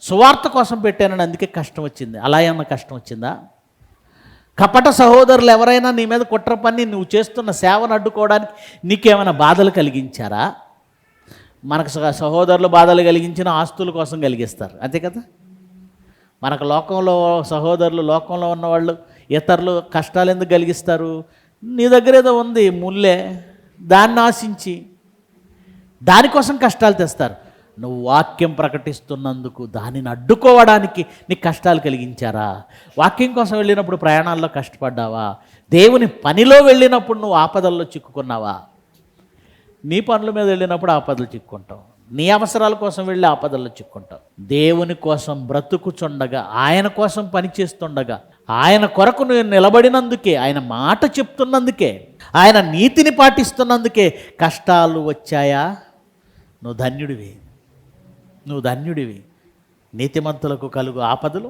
సువార్త కోసం పెట్టానని అందుకే కష్టం వచ్చింది. అలా ఏమన్నా కష్టం వచ్చిందా? కపట సహోదరులు ఎవరైనా నీ మీద కుట్ర పని నువ్వు చేస్తున్న సేవను అడ్డుకోవడానికి నీకేమైనా బాధలు కలిగించారా? మనకు సహోదరులు బాధలు కలిగించిన ఆస్తుల కోసం కలిగిస్తారు, అంతే కదా. మనకు లోకంలో సహోదరులు, లోకంలో ఉన్నవాళ్ళు ఇతరులు కష్టాలు ఎందుకు కలిగిస్తారు? నీ దగ్గర ఏదో ఉంది ముల్లే, దాన్ని ఆశించి దానికోసం కష్టాలు తెస్తారు. నువ్వు వాక్యం ప్రకటిస్తున్నందుకు దానిని అడ్డుకోవడానికి నీకు కష్టాలు కలిగించారా? వాక్యం కోసం వెళ్ళినప్పుడు ప్రయాణాల్లో కష్టపడ్డావా? దేవుని పనిలో వెళ్ళినప్పుడు నువ్వు ఆపదల్లో చిక్కుకున్నావా? నీ పనుల మీద వెళ్ళినప్పుడు ఆపదలు చిక్కుంటావు, నీ అవసరాల కోసం వెళ్ళి ఆపదల్లో చిక్కుంటావు. దేవుని కోసం బ్రతుకుచుండగా, ఆయన కోసం పనిచేస్తుండగా, ఆయన కొరకు నువ్వు నిలబడినందుకే, ఆయన మాట చెప్తున్నందుకే, ఆయన నీతిని పాటిస్తున్నందుకే కష్టాలు వచ్చాయా? నువ్వు ధన్యుడివి, నువ్వు ధన్యుడివి. నీతిమంతులకు కలుగు ఆపదలు,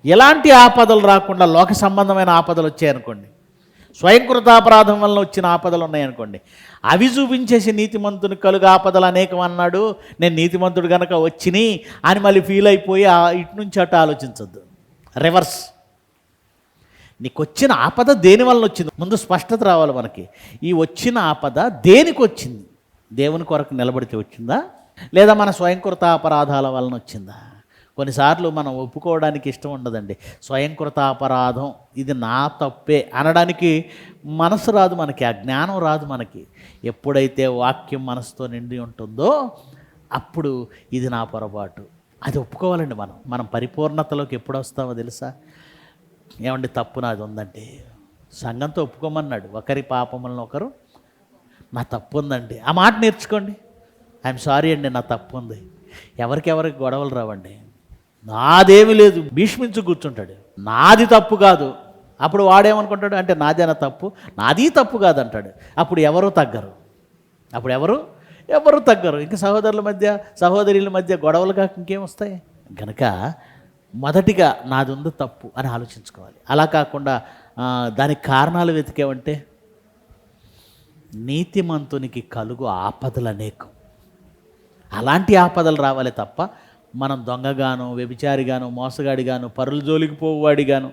ఎలాంటి ఆపదలు రాకుండా లోక సంబంధమైన ఆపదలు వచ్చాయనుకోండి, స్వయంకృతాపరాధం వల్ల వచ్చిన ఆపదలు ఉన్నాయనుకోండి, అవి చూపించేసి నీతిమంతుని కలుగు ఆపదలు అనేకం అన్నాడు, నేను నీతిమంతుడు కనుక వచ్చిని అని మళ్ళీ ఫీల్ అయిపోయి ఇటు నుంచి అటు ఆలోచించద్దు. రివర్స్. నీకు వచ్చిన ఆపద దేని వలన వచ్చింది? ముందు స్పష్టత రావాలి మనకి. ఈ వచ్చిన ఆపద దేనికి వచ్చింది? దేవుని కొరకు నిలబడితే వచ్చిందా, లేదా మన స్వయంకృత అపరాధాల వలన వచ్చిందా? కొన్నిసార్లు మనం ఒప్పుకోవడానికి ఇష్టం ఉండదండి. స్వయంకృతాపరాధం, ఇది నా తప్పే అనడానికి మనసు రాదు మనకి, ఆ జ్ఞానం రాదు మనకి. ఎప్పుడైతే వాక్యం మనసుతో నిండి ఉంటుందో అప్పుడు ఇది నా పొరపాటు, అది ఒప్పుకోవాలండి. మనం పరిపూర్ణతలోకి ఎప్పుడు వస్తామో తెలుసా? ఏమండి, తప్పు నాది ఉందండి, సంఘంతో ఒప్పుకోమన్నాడు. ఒకరి పాపములను ఒకరు, నా తప్పు ఉందండి, ఆ మాట నేర్చుకోండి. ఐఎమ్ సారీ అండి, నా తప్పు ఉంది. ఎవరికి గొడవలు రావండి. నాదేమీ లేదు, భీష్మించు కూర్చుంటాడు. నాది తప్పు కాదు. అప్పుడు వాడేమనుకుంటాడు అంటే నాదేనా తప్పు, నాది తప్పు కాదు అంటాడు. అప్పుడు ఎవరు తగ్గరు, ఎవరు తగ్గరు. ఇంకా సహోదరుల మధ్య, సహోదరుల మధ్య గొడవలు కాక ఇంకేం వస్తాయి? కనుక మొదటిగా నాది ఉంది తప్పు అని ఆలోచించుకోవాలి. అలా కాకుండా దానికి కారణాలు వెతికేవంటే నీతిమంతునికి కలుగు ఆపదలు అనేకం. అలాంటి ఆపదలు రావాలి తప్ప మనం దొంగగాను, వ్యభిచారిగాను, మోసగాడిగాను, పరుల జోలికి పోవాడిగాను,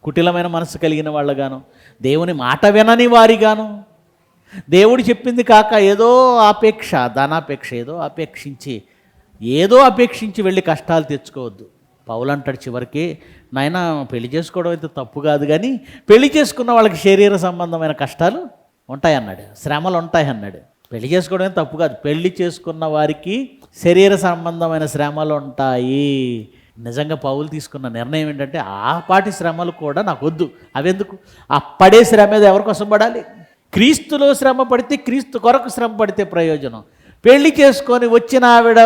కుటిలమైన మనసు కలిగిన వాళ్ళగాను, దేవుని మాట వినని వారిగాను, దేవుడు చెప్పింది కాక ఏదో ఆపేక్ష, ధనాపేక్ష, ఏదో అపేక్షించి వెళ్ళి కష్టాలు తెచ్చుకోవద్దు. పౌలు అంటాడు చివరికి, నాయన పెళ్లి చేసుకోవడం అయితే తప్పు కాదు, కానీ పెళ్లి చేసుకున్న వాళ్ళకి శరీర సంబంధమైన కష్టాలు ఉంటాయన్నాడు, శ్రమలు ఉంటాయన్నాడు. పెళ్లి చేసుకోవడం తప్పు కాదు, పెళ్లి చేసుకున్న వారికి శరీర సంబంధమైన శ్రమలు ఉంటాయి. నిజంగా పౌలు తీసుకున్న నిర్ణయం ఏంటంటే ఆ పాటి శ్రమలు కూడా నాకు వద్దు. అవెందుకు? ఆ పడే శ్రమ మీద ఎవరి కోసం పడాలి? క్రీస్తులో శ్రమ పడితే, క్రీస్తు కొరకు శ్రమ పడితే ప్రయోజనం. పెళ్లి చేసుకొని వచ్చిన ఆవిడ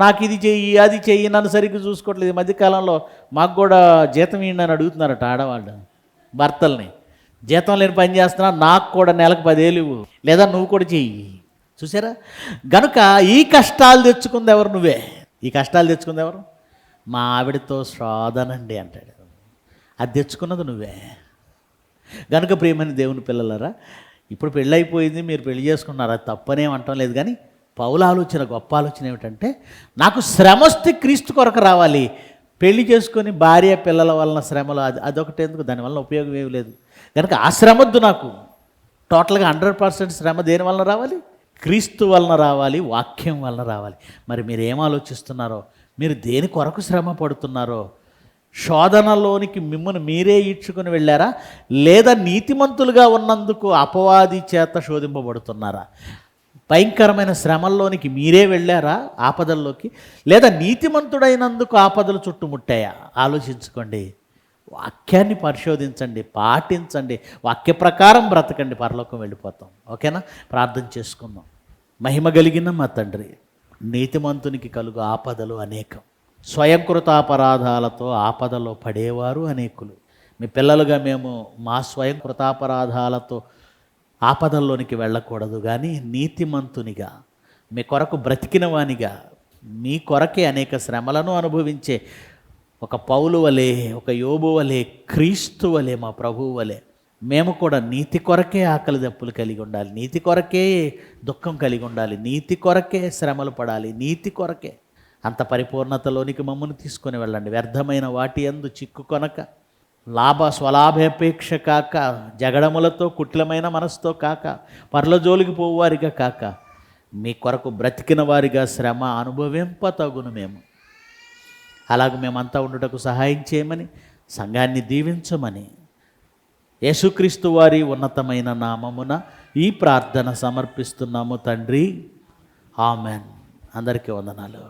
నాకు ఇది చెయ్యి, అది చెయ్యి, నన్ను సరిగ్గా చూసుకోవట్లేదు. ఈ మధ్యకాలంలో మాకు కూడా జీతం ఇవ్వండి అని అడుగుతున్నారట ఆడవాళ్ళు భర్తల్ని. జీతం లేని పని చేస్తున్నా, నాకు కూడా నెలకు 10,000 ఇవ్వు, లేదా నువ్వు కూడా చెయ్యి. చూసారా? గనుక ఈ కష్టాలు తెచ్చుకుంది ఎవరు? నువ్వే. ఈ కష్టాలు తెచ్చుకుంది ఎవరు? మా ఆవిడతో శోధనండి అంటాడు. అది తెచ్చుకున్నది నువ్వే. కనుక ప్రియమైన దేవుని పిల్లలారా, ఇప్పుడు పెళ్ళి అయిపోయింది, మీరు పెళ్లి చేసుకున్నారు, అది తప్పనేం అంటం లేదు. కానీ పౌలు ఆలోచన, గొప్ప ఆలోచన ఏమిటంటే, నాకు శ్రమ వస్తే క్రీస్తు కొరకు రావాలి. పెళ్లి చేసుకొని భార్య పిల్లల వలన శ్రమలు, అదొకటి ఎందుకు, దానివల్ల ఉపయోగం ఏమి లేదు. కనుక ఆ శ్రమ వద్దు నాకు. టోటల్గా 100% శ్రమ దేని వలన రావాలి? క్రీస్తు వలన రావాలి, వాక్యం వలన రావాలి. మరి మీరు ఏం ఆలోచిస్తున్నారో, మీరు దేని కొరకు శ్రమ పడుతున్నారో, శోధనలోనికి మిమ్మల్ని మీరే ఈడ్చుకొని వెళ్ళారా, లేదా నీతిమంతులుగా ఉన్నందుకు అపవాది చేత శోధింపబడుతున్నారా? భయంకరమైన శ్రమల్లోనికి మీరే వెళ్ళారా, ఆపదల్లోకి, లేదా నీతిమంతుడైనందుకు ఆపదలు చుట్టుముట్టాయా? ఆలోచించుకోండి. వాక్యాన్ని పరిశోధించండి, పాటించండి, వాక్య ప్రకారం బ్రతకండి, పరలోకం వెళ్ళిపోతాం. ఓకేనా? ప్రార్థన చేసుకుందాం. మహిమ కలిగిన మా తండ్రి, నీతిమంతునికి కలుగు ఆపదలు అనేకం. స్వయంకృతాపరాధాలతో ఆపదలో పడేవారు అనేకులు. మీ పిల్లలుగా మేము మా స్వయంకృతాపరాధాలతో ఆపదల్లోనికి వెళ్ళకూడదు, కానీ నీతిమంతునిగా, మీ కొరకు బ్రతికిన వానిగా, మీ కొరకే అనేక శ్రమలను అనుభవించే ఒక పౌలు వలె, ఒక యోబు వలె, క్రీస్తు వలె, మా ప్రభువు వలె మేము కూడా నీతి కొరకే ఆకలి దప్పులు కలిగి ఉండాలి, నీతి కొరకే దుఃఖం కలిగి ఉండాలి, నీతి కొరకే శ్రమలు పడాలి, నీతి కొరకే. అంత పరిపూర్ణతలోనికి మమ్మల్ని తీసుకొని వెళ్ళండి. వ్యర్థమైన వాటి యందు చిక్కుకొనక, స్వలాభాపేక్ష కాక, జగడములతో కుటిలమైన మనసుతో కాక, పర్లజోలికి పోవారిగా కాక, మీ కొరకు బ్రతికిన వారిగా శ్రమ అనుభవింపతగును. మేము అలాగే మేమంతా ఉండుటకు సహాయం చేయమని, సంఘాన్ని దీవించమని యేసుక్రీస్తు వారి ఉన్నతమైన నామమున ఈ ప్రార్థన సమర్పిస్తున్నాము తండ్రి. ఆమెన్. అందరికీ వందనాలు.